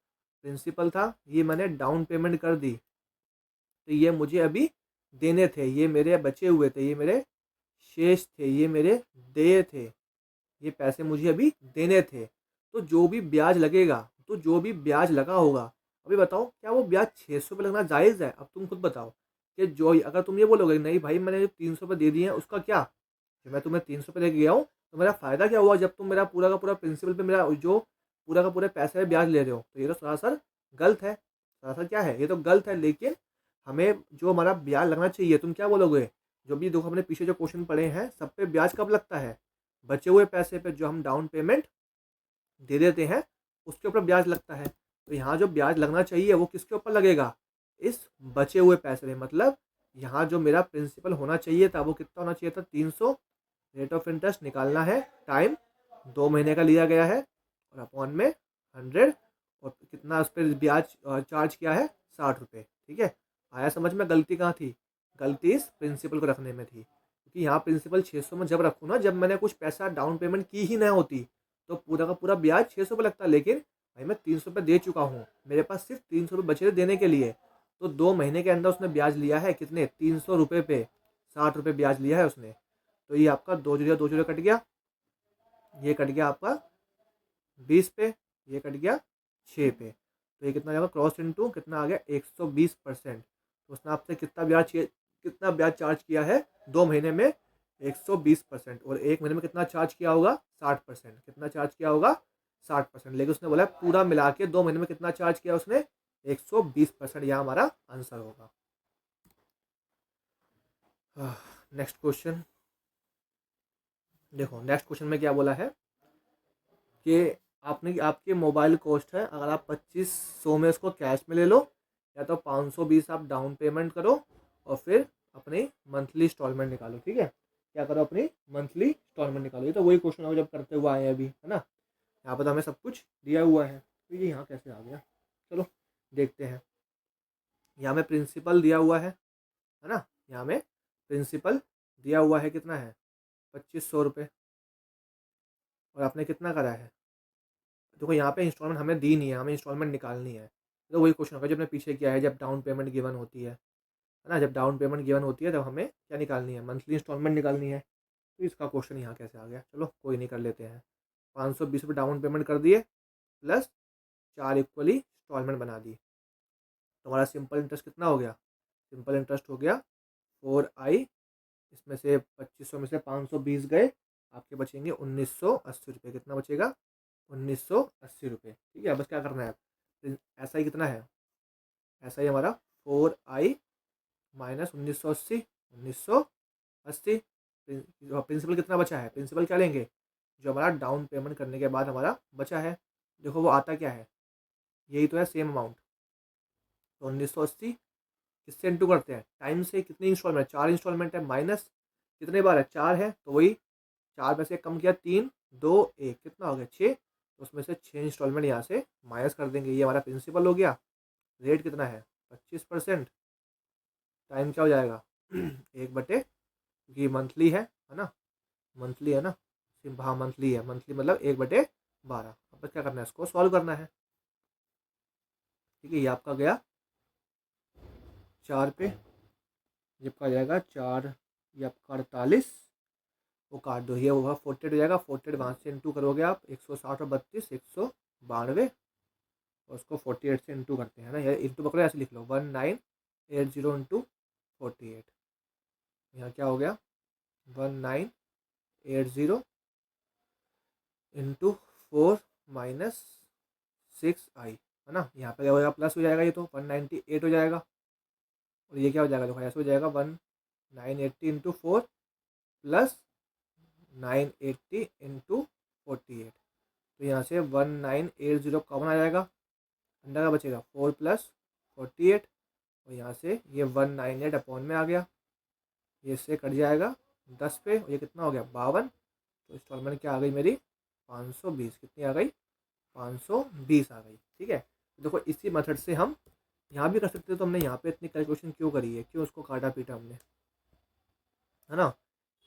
प्रिंसिपल था, ये मैंने डाउन पेमेंट कर दी, तो ये मुझे अभी देने थे, ये मेरे बचे हुए थे, ये मेरे शेष थे, ये मेरे देय थे, ये पैसे मुझे अभी देने थे। तो जो भी ब्याज लगेगा, तो जो भी ब्याज लगा होगा, अभी बताओ क्या वो ब्याज 600 पे लगना जायज़ है? अब तुम खुद बताओ कि जो अगर तुम ये बोलोगे नहीं भाई मैंने जो 300 दे दिए हैं उसका क्या, जो मैं तुम्हें 300 दे के गया हूँ तो मेरा फ़ायदा क्या हुआ जब तुम मेरा पूरा का पूरा प्रिंसिपल पे मेरा जो पूरा का पूरे पैसे पे ब्याज ले रहे हो? तो ये तो सरासर गलत है। सरासर क्या है, ये तो गलत है। लेकिन हमें जो हमारा ब्याज लगना चाहिए, तुम क्या बोलोगे? जो भी देखो हमने पीछे जो क्वेश्चन पढ़े हैं सब पे ब्याज कब लगता है? बचे हुए पैसे पे जो हम डाउन पेमेंट दे देते हैं उसके ऊपर ब्याज लगता है। तो यहाँ जो ब्याज लगना चाहिए वो किसके ऊपर लगेगा? इस बचे हुए पैसे में। मतलब यहाँ जो मेरा प्रिंसिपल होना चाहिए था वो कितना होना चाहिए था? 300। रेट ऑफ इंटरेस्ट निकालना है, टाइम 2 महीने का लिया गया है और अपॉन में 100, और कितना उस पर ब्याज चार्ज किया है? 60 रुपये। ठीक है, आया समझ में? गलती कहाँ थी? गलती इस प्रिंसिपल को रखने में थी, क्योंकि यहाँ प्रिंसिपल 600 में जब रखूँ ना, जब मैंने कुछ पैसा डाउन पेमेंट की ही ना होती तो पूरा का पूरा ब्याज 600 पे लगता। लेकिन भाई मैं 300 पे दे चुका हूँ, मेरे पास सिर्फ 300 रुपये बचे थे देने के लिए। तो 2 महीने के अंदर उसने ब्याज लिया है कितने? 300 रुपये पे 60 रुपये ब्याज लिया है उसने। तो ये आपका 2 जीरो कट गया, ये कट गया आपका 20 पे, ये कट गया 6 पे। तो ये कितना जाएगा? क्रॉस इंटू कितना आ गया? 120%। तो उसने आपसे कितना ब्याज चार्ज किया है 2 महीने में? 120%। और 1 महीने में कितना चार्ज किया होगा? 60%। कितना चार्ज किया होगा? 60%। लेकिन उसने बोला पूरा मिला के 2 महीने में कितना चार्ज किया उसने? 120%। यहाँ हमारा आंसर होगा। नेक्स्ट क्वेश्चन देखो, नेक्स्ट क्वेश्चन में क्या बोला है कि आपके मोबाइल कॉस्ट है, अगर आप 2500 में उसको कैश में ले लो या तो 520 आप डाउन पेमेंट करो और फिर अपनी मंथली इंस्टॉलमेंट निकालो। ठीक है, क्या करो? अपनी मंथली इंस्टॉलमेंट निकालो। ये तो वही क्वेश्चन है जब करते हुए आए हैं अभी, है ना? यहाँ पर तो हमें सब कुछ दिया हुआ है, तो ये यहाँ कैसे आ गया? चलो देखते हैं। यहाँ में प्रिंसिपल दिया हुआ है ना? यहाँ में प्रिंसिपल दिया हुआ है, कितना है? 2500 रुपये। और आपने कितना करा है? देखो यहाँ पे इंस्टॉलमेंट हमें दी नहीं है, हमें इंस्टॉलमेंट निकालनी है। तो वही क्वेश्चन होगा जो हमने पीछे किया है, जब डाउन पेमेंट गिवन होती है ना? जब डाउन पेमेंट गिवन होती है तब हमें क्या निकालनी है? मंथली इंस्टॉलमेंट निकालनी है। तो इसका क्वेश्चन यहाँ कैसे आ गया? चलो कोई नहीं, कर लेते हैं। 520 रुपये डाउन पेमेंट कर दिए प्लस 4 इक्वली इंस्टॉलमेंट बना दी। तो हमारा सिंपल इंटरेस्ट कितना हो गया? सिंपल इंटरेस्ट हो गया 4i। इसमें से 2500 में से 520 गए, आपके बचेंगे 1980 रुपये। कितना बचेगा? 1980 रुपये। ठीक है, बस क्या करना है? ऐसा ही कितना है? ऐसा ही हमारा 4i माइनस 1980, 1980। प्रिंसिपल कितना बचा है? प्रिंसिपल क्या लेंगे? जो हमारा डाउन पेमेंट करने के बाद हमारा बचा है। देखो वो आता क्या है? यही तो है, सेम अमाउंट। तो 1980 किससे इंटू करते हैं? टाइम से। कितनी इंस्टॉलमेंट? 4 इंस्टॉलमेंट है, माइनस कितने बार है? 4 है, तो वही 4 में से कम किया 3 2 1, कितना हो गया? 6। तो उसमें से 6 इंस्टॉलमेंट यहाँ से माइनस कर देंगे। ये हमारा प्रिंसिपल हो गया। रेट कितना है? 25%। टाइम क्या हो जाएगा? 1/, क्योंकि मंथली है ना? मंथली है ना? हाँ मंथली है, मंथली मतलब 1/12। अब क्या करना है? इसको सॉल्व करना है। ठीक है, ये आपका गया 4 पे, ये आपका जाएगा 4, ये आपका 48, वो काट दो, ये होगा 48 हो जाएगा। 48 वहाँ से इंटू करोगे आप 160 और 32 192, और उसको 48 से इंटू करते हैं ना, ये इंटू पकड़ो, ऐसे लिख लो 1980 इंटू 48। यहाँ क्या हो गया? 1980 इंटू 4 माइनस 6i, है ना? यहाँ पे क्या हो जाएगा? प्लस हो जाएगा, ये तो 198 हो जाएगा। और ये क्या हो जाएगा? देखो ऐसे हो जाएगा 1980 इंटू 4 प्लस 980 इंटू 48। तो यहाँ से 1980 कॉमन आ जाएगा, अंडर का बचेगा 4 प्लस 48 और यहाँ से ये 198 अपॉन में आ गया, ये इससे कट जाएगा 10 पे और ये कितना हो गया 52। तो इंस्टॉलमेंट क्या आ गई मेरी 520, कितनी आ गई 520 आ गई। ठीक है, देखो इसी मेथड से हम यहाँ भी कर सकते हैं। तो हमने यहाँ पे इतनी कैलकुलेशन क्यों करी है, क्यों उसको काटा पीटा हमने, है ना।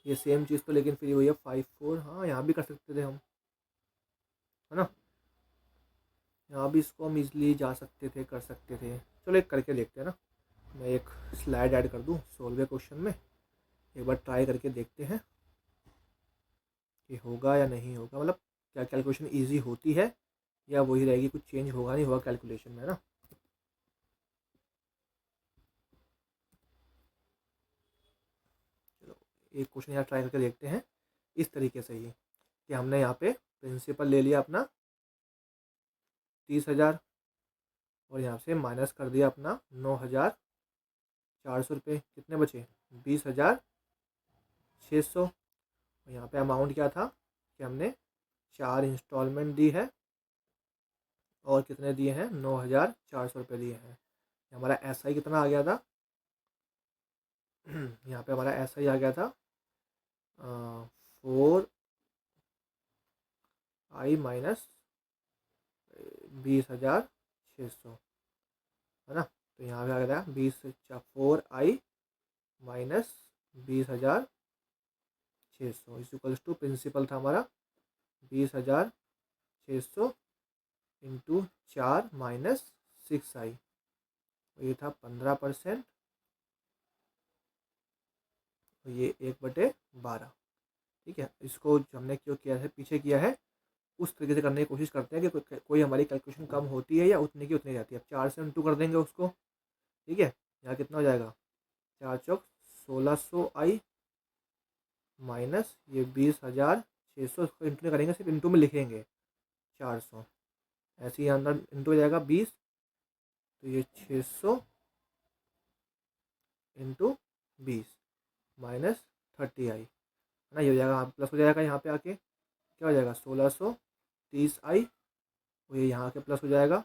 ये सेम चीज़ तो लेकिन फिर वही है 54, हाँ यहाँ भी कर सकते थे हम, है ना। यहाँ भी इसको हम इजली जा सकते थे, कर सकते थे। चलो एक करके देखते हैं ना, मैं एक स्लाइड ऐड कर दूँ सोल्व क्वेश्चन में, एक बार ट्राई करके देखते हैं कि होगा या नहीं होगा, मतलब क्या कैलकुलेशन इजी होती है या वही रहेगी, कुछ चेंज होगा नहीं होगा कैलकुलेशन में, है ना। चलो एक क्वेश्चन यहाँ ट्राई करके देखते हैं इस तरीके से ही कि हमने यहाँ पे प्रिंसिपल ले लिया अपना 30,000 और यहाँ से माइनस कर दिया अपना 9,400 रुपये, कितने बचे 20,600। और यहाँ पे अमाउंट क्या था कि हमने 4 इंस्टॉलमेंट दी है और कितने दिए हैं 9,400 रुपये दिए हैं। हमारा SI कितना आ गया था यहाँ पे हमारा SI आ गया था 4I माइनस 20,600, है ना। तो यहाँ पे आ गया 4I minus 20,600 is equals to principal था हमारा 20,600 इंटू 4 माइनस 6I, ये था 15%, ये 1/12। ठीक है, इसको हमने क्यों किया है, पीछे किया है उस तरीके से करने की कोशिश करते हैं कि कोई हमारी कैलकुलेशन कम होती है या उतनी की उतनी रहती है। अब 4 से इंटू कर देंगे उसको, ठीक है, यहाँ कितना हो जाएगा 4 चौक 1600I माइनस ये 20,600, इसको इंटू नहीं करेंगे, सिर्फ इंटू में लिखेंगे 400, ऐसे ही अंदर इंटू हो जाएगा 20, तो ये 600 इंटू 20 माइनस 30I, है ना। ये हो जाएगा प्लस हो जाएगा, यहाँ पे आके क्या हो जाएगा 1630I, और ये यहाँ के प्लस हो जाएगा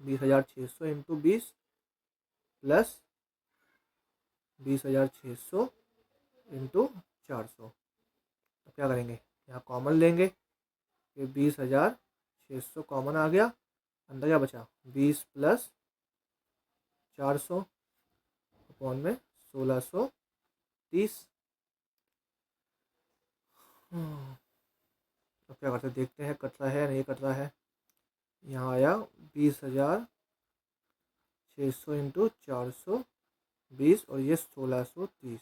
20,600 इंटू 20 प्लस 20,600 इंटू 400। तो क्या करेंगे, यहाँ कॉमन लेंगे, ये 20,600 कॉमन आ गया, अंदर क्या बचा 20 प्लस 400 अपॉन में 1630। अब क्या करते देखते हैं कट रहा है नहीं कट रहा है। यहाँ आया 20,600 इंटू 420 और ये 1630।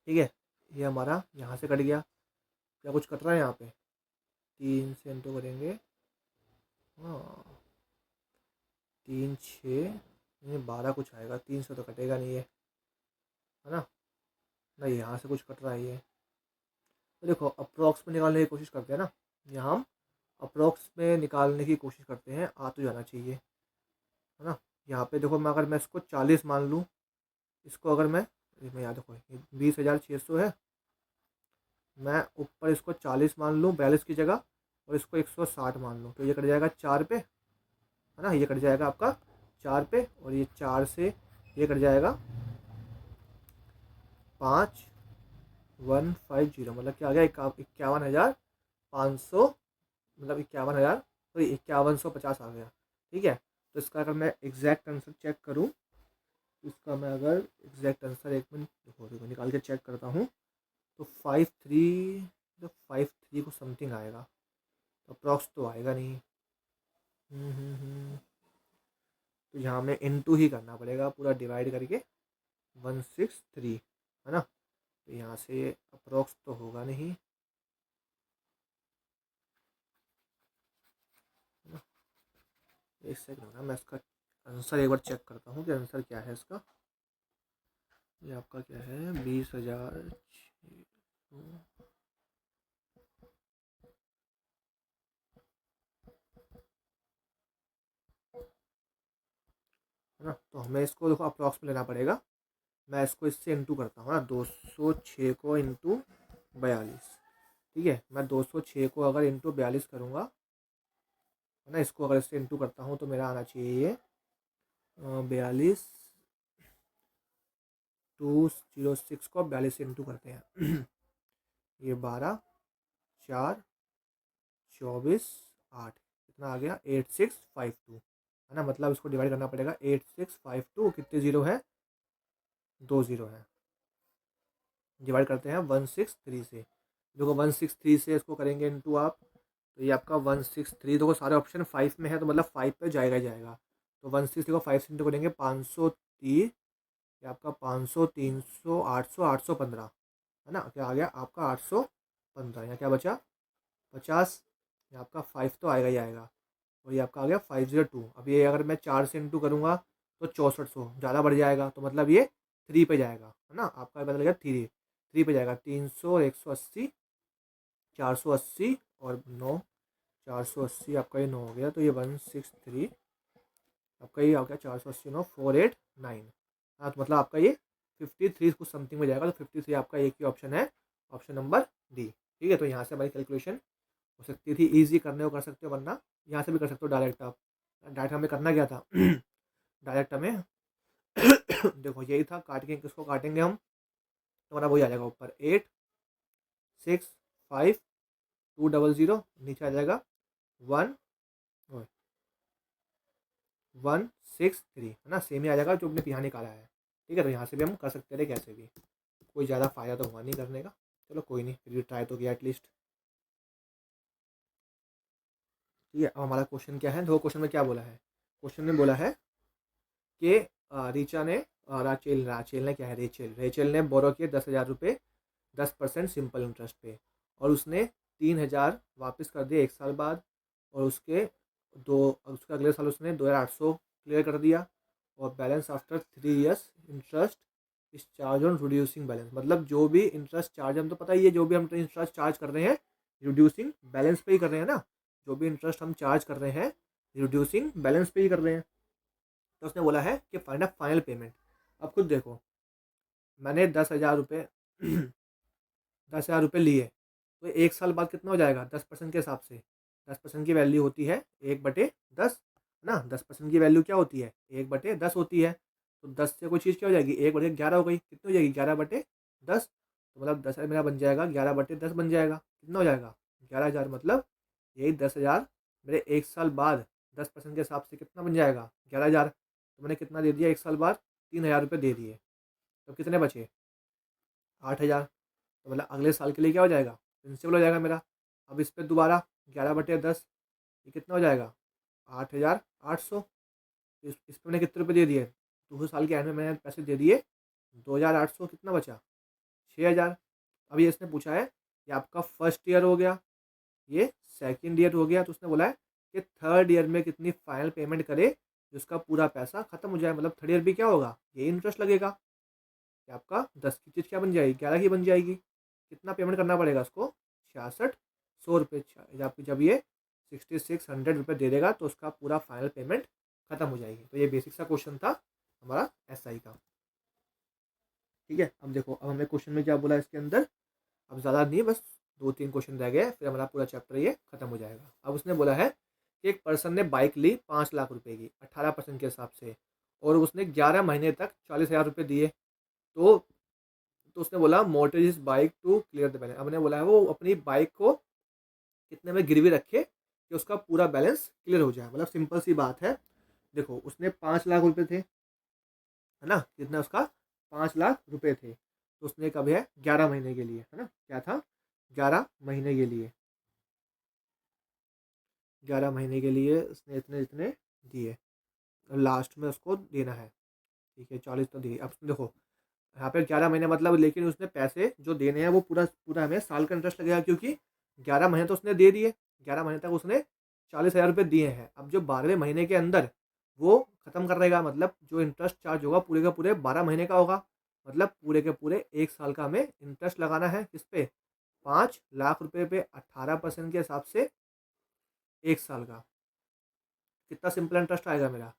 ठीक है, ये हमारा यहाँ से कट गया, क्या कुछ कट रहा है यहाँ पे 3 से इंटू करेंगे, हाँ 3 6 12 कुछ आएगा, 3 से तो कटेगा नहीं है ना। नहीं यहाँ से कुछ कट रहा है ये, तो देखो अप्रॉक्स में निकालने की कोशिश करते हैं ना, यहाँ हम अप्रॉक्स में निकालने की कोशिश करते हैं, आ तो जाना चाहिए, है ना। यहाँ पे देखो मैं अगर मैं इसको 40 मान लूँ, इसको अगर मैं याद देखो 20,600 है, मैं ऊपर इसको 40 मान लूँ 42 की जगह और इसको 160 मान लूँ, तो ये कट जाएगा 4 पे, है ना। ये कट जाएगा आपका 4 पे और ये 4 से ये कट जाएगा 5150, मतलब क्या आ गया 51,500, मतलब 51,000 सॉरी 5150 आ गया। ठीक है, तो इसका अगर मैं एग्जैक्ट आंसर चेक करूँ, इसका मैं अगर एग्जैक्ट आंसर एक मिनट देखो निकाल के चेक करता हूँ, तो 53 को समथिंग आएगा, तो अप्रॉक्स तो आएगा नहीं। तो यहाँ में इनटू ही करना पड़ेगा, पूरा डिवाइड करके 163, है ना। तो यहाँ से अप्रॉक्स तो होगा नहीं, एक सेकंड ना, मैं इसका आंसर एक बार चेक करता हूँ कि आंसर क्या है इसका। ये आपका क्या है 20,000, है ना। तो हमें इसको देखो अप्रॉक्स में लेना पड़ेगा, मैं इसको इससे इंटू करता हूँ ना, 206 को इंटू 42। ठीक है, मैं 206 को अगर इंटू 42 करूँगा है ना। इसको अगर इससे इंटू करता हूँ तो मेरा आना चाहिए ये 42, 206 को 42 से इंटू करते हैं ये 12, 4, 24, 8, कितना आ गया 8652, है ना। मतलब इसको डिवाइड करना पड़ेगा 8652, कितने जीरो है, 2 जीरो है। डिवाइड करते हैं 163 से, देखो 163 से इसको करेंगे इंटू आप, तो ये आपका 163, देखो सारे ऑप्शन 5 में है तो मतलब 5 पे जाएगा ही जाएगा। तो 160 को 5 से इंटू करेंगे 530, ये आपका 500, 300, 800, 815, है ना। क्या आ गया आपका 815, यहाँ क्या बचा 50, ये आपका 5 तो आएगा ही आएगा। और ये आपका आ गया 502। अब ये अगर मैं 4 से इंटू करूँगा तो 6400, ज़्यादा बढ़ जाएगा तो मतलब ये 3 पे जाएगा, है ना। आपका बदल गया 3 पे जाएगा, 300, 180, 480 और 9, 480 आपका ये 9 हो गया, तो ये 163 आपका ये आ गया, 480 9, 489, हाँ। तो मतलब आपका ये 53 कुछ समथिंग में जाएगा। तो 53 आपका एक ही ऑप्शन है, ऑप्शन नंबर डी। ठीक है, तो यहाँ से हमारी कैलकुलेशन हो सकती थी। ईजी करने को कर सकते हो, वरना यहाँ से भी कर सकते हो डायरेक्ट आप। डायरेक्ट हमें करना क्या था डायरेक्ट हमें देखो यही था, काट के किसको काटेंगे हम, तो हमारा वही आ जाएगा ऊपर 8, 6, 5, 200, नीचे आ जाएगा 1, 163, है ना। सेम ही आ जाएगा जो अपने यहाँ निकाला है। ठीक है, तो यहाँ से भी हम कर सकते थे कैसे भी, कोई ज़्यादा फायदा तो हुआ नहीं करने का। चलो कोई नहीं, फिर भी ट्राई तो किया एटलीस्ट। ठीक है, अब हमारा क्वेश्चन क्या है, दो क्वेश्चन में क्या बोला है। क्वेश्चन में बोला है कि रीचा ने राचेल ने क्या है, रेचेल ने बोरो किए 10,000 रुपये 10% सिंपल इंटरेस्ट पे, और उसने 3,000 वापस कर दिए 1 साल बाद, और उसके अगले साल उसने 2,800 क्लियर कर दिया, और बैलेंस आफ्टर 3 ईयर्स इंटरेस्ट इस चार्ज ऑन रिड्यूसिंग बैलेंस। मतलब जो भी इंटरेस्ट चार्ज, हम तो पता ही है जो भी हम इंटरेस्ट चार्ज कर रहे हैं रिड्यूसिंग बैलेंस पे ही कर रहे हैं ना। जो भी इंटरेस्ट हम चार्ज कर रहे हैं रिड्यूसिंग बैलेंस पे ही कर रहे हैं। तो उसने बोला है कि फाइंड अ फाइनल पेमेंट। अब खुद देखो, मैंने 10,000 रुपये 10,000 रुपये लिए, तो 1 साल बाद कितना हो जाएगा 10% के हिसाब से। 10% की वैल्यू होती है 1/10, है ना। 10% की वैल्यू क्या होती है 1/10 होती है। तो 10 से कोई चीज़ क्या हो जाएगी 1/11 हो गई, कितनी हो जाएगी 11/10। तो मतलब 10,000 मेरा बन जाएगा 11/10 बन जाएगा, कितना हो जाएगा 11,000। मतलब यही 10,000 मेरे 1 साल बाद 10% के हिसाब से कितना बन जाएगा 11,000। तो मैंने कितना दे दिया 1 साल बाद 3,000 रुपये दे दिए, तो कितने बचे 8,000। तो मतलब अगले साल के लिए क्या हो जाएगा प्रिंसिपल हो जाएगा मेरा। अब इस पर दोबारा 11/10, ये कितना हो जाएगा 8,800। इस पर मैंने कितने रुपये दे दिए, दूसरे साल के एंड में मैंने पैसे दे दिए 2,800, कितना बचा 6,000। अब ये इसने पूछा है ये आपका फर्स्ट ईयर हो गया, ये सेकंड ईयर हो गया, तो उसने बोला है कि थर्ड ईयर में कितनी फाइनल पेमेंट करे जिसका पूरा पैसा खत्म हो जाए। मतलब थर्ड ईयर भी क्या होगा ये इंटरेस्ट लगेगा, कि आपका 10 की चीज़ क्या बन जाएगी 11 की बन जाएगी। कितना पेमेंट करना पड़ेगा उसको 6600 रुपये। जब ये 6,600 रुपये दे देगा तो उसका पूरा फाइनल पेमेंट खत्म हो जाएगी। तो ये बेसिक सा क्वेश्चन था हमारा एसआई का। ठीक है, अब देखो, अब हमें क्वेश्चन में क्या बोला इसके अंदर, अब ज़्यादा नहीं, बस 2-3 क्वेश्चन रह गए फिर हमारा पूरा चैप्टर ये खत्म हो जाएगा। अब उसने बोला है कि एक पर्सन ने बाइक ली 5 लाख रुपए की 18% के हिसाब से, और उसने 11 महीने तक 40,000 रुपये दिए। तो उसने बोला mortgage is bike to clear the balance. हमने बोला है वो अपनी बाइक को कितने में गिरवी रखे कि उसका पूरा बैलेंस क्लियर हो जाए। मतलब सिंपल सी बात है, देखो उसने 5 लाख रुपए थे, है ना। कितना उसका 5 लाख रुपए थे, तो उसने कब है 11 महीने के लिए, है ना। क्या था 11 महीने के लिए, 11 महीने के लिए उसने इतने इतने दिए, लास्ट में उसको देना है। ठीक है, 40 तो दिए। अब देखो यहाँ पे 11 महीने मतलब, लेकिन उसने पैसे जो देने हैं वो पूरा पूरा हमें साल का इंटरेस्ट लगेगा, क्योंकि 11 महीने तो उसने दे दिए, 11 महीने तक उसने 40,000 रुपये दिए हैं। अब जो 12वें महीने के अंदर वो ख़त्म कर देगा, मतलब जो इंटरेस्ट चार्ज होगा पूरे का पूरे 12 महीने का होगा। मतलब पूरे के पूरे 1 साल का हमें इंटरेस्ट लगाना है किस पे 5 लाख रुपये पे 18% के हिसाब से 1 साल का। कितना सिंपल इंटरेस्ट आएगा मेरा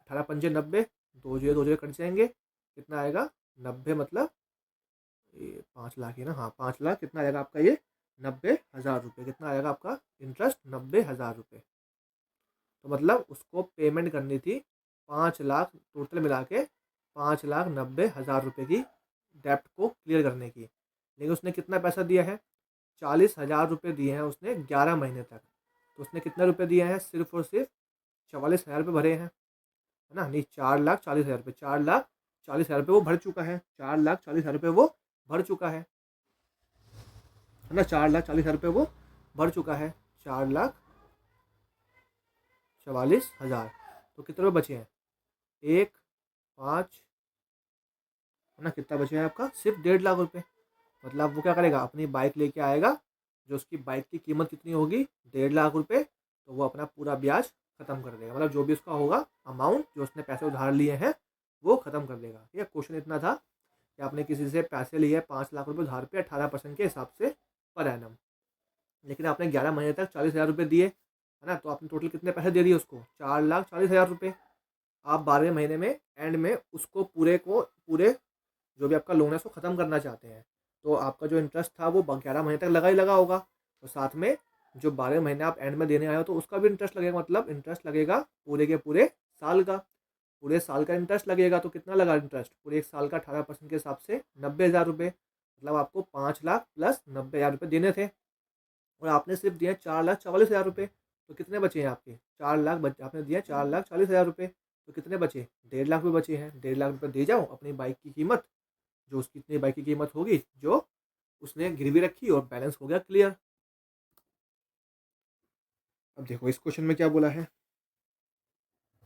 18×5 = 90, 2 0 कट जाएंगे, कितना आएगा 90। मतलब ये 5 लाख ही ना, हाँ 5 लाख, कितना आएगा आपका ये 90,000 रुपये। कितना आएगा आपका इंटरेस्ट 90,000 रुपये। तो मतलब उसको पेमेंट करनी थी 5 लाख, टोटल मिला के 5,90,000 रुपये की डेप्ट को क्लियर करने की। लेकिन उसने कितना पैसा दिया है, 40,000 रुपये दिए हैं उसने 11 महीने तक। तो उसने कितने रुपये दिए हैं, सिर्फ और सिर्फ 44,000 रुपये भरे हैं, है ना। नहीं, 4,40,000 रुपये, 4,40,000 रुपये वो भर चुका है, 4,40,000 रुपये वो भर चुका है ना। 4,40,000 रुपये वो भर चुका है, 4,44,000। तो कितने रुपये बचे हैं, 1,5, है ना। कितना बचे हैं आपका, सिर्फ 1.5 लाख रुपये। मतलब वो क्या करेगा, अपनी बाइक लेके आएगा, जो उसकी बाइक की कीमत कितनी होगी, 1.5 लाख रुपये। तो वो अपना पूरा ब्याज खत्म कर देगा, मतलब जो भी उसका होगा अमाउंट, जो उसने पैसे उधार लिए हैं वो खत्म कर देगा। ठीक है, क्वेश्चन इतना था कि आपने किसी से पैसे लिए 5 लाख रुपये उधार पे 18% के हिसाब से पर एनम, लेकिन आपने 11 महीने तक 40,000 रुपये दिए, है ना। तो आपने टोटल कितने पैसे दे दिए उसको, 4,40,000 रुपये। आप 12वें महीने में एंड में उसको पूरे जो भी आपका लोन है उसको ख़त्म करना चाहते हैं। तो आपका जो इंटरेस्ट था वो 11 महीने तक लगा ही लगा होगा, और साथ में जो 12 महीने आप एंड में देने आए हो तो उसका भी इंटरेस्ट लगेगा। मतलब इंटरेस्ट लगेगा पूरे के पूरे साल का, पूरे साल का इंटरेस्ट लगेगा। तो कितना लगा इंटरेस्ट, पूरे एक साल का 18% के हिसाब से 90,000 रुपये। मतलब आपको 5 लाख प्लस 90,000 रुपये देने थे, और आपने सिर्फ दिए 4,44,000 रुपये। तो कितने बचे हैं आपके, 4 लाख आपने दिया 4,40,000 रुपये। तो कितने बचे, 1.5 लाख रुपये बचे हैं। 1.5 लाख रुपये दे जाओ अपनी बाइक की कीमत, जो उसकी इतनी बाइक की कीमत होगी जो उसने गिरवी रखी, और बैलेंस हो गया क्लियर। अब देखो इस क्वेश्चन में क्या बोला है,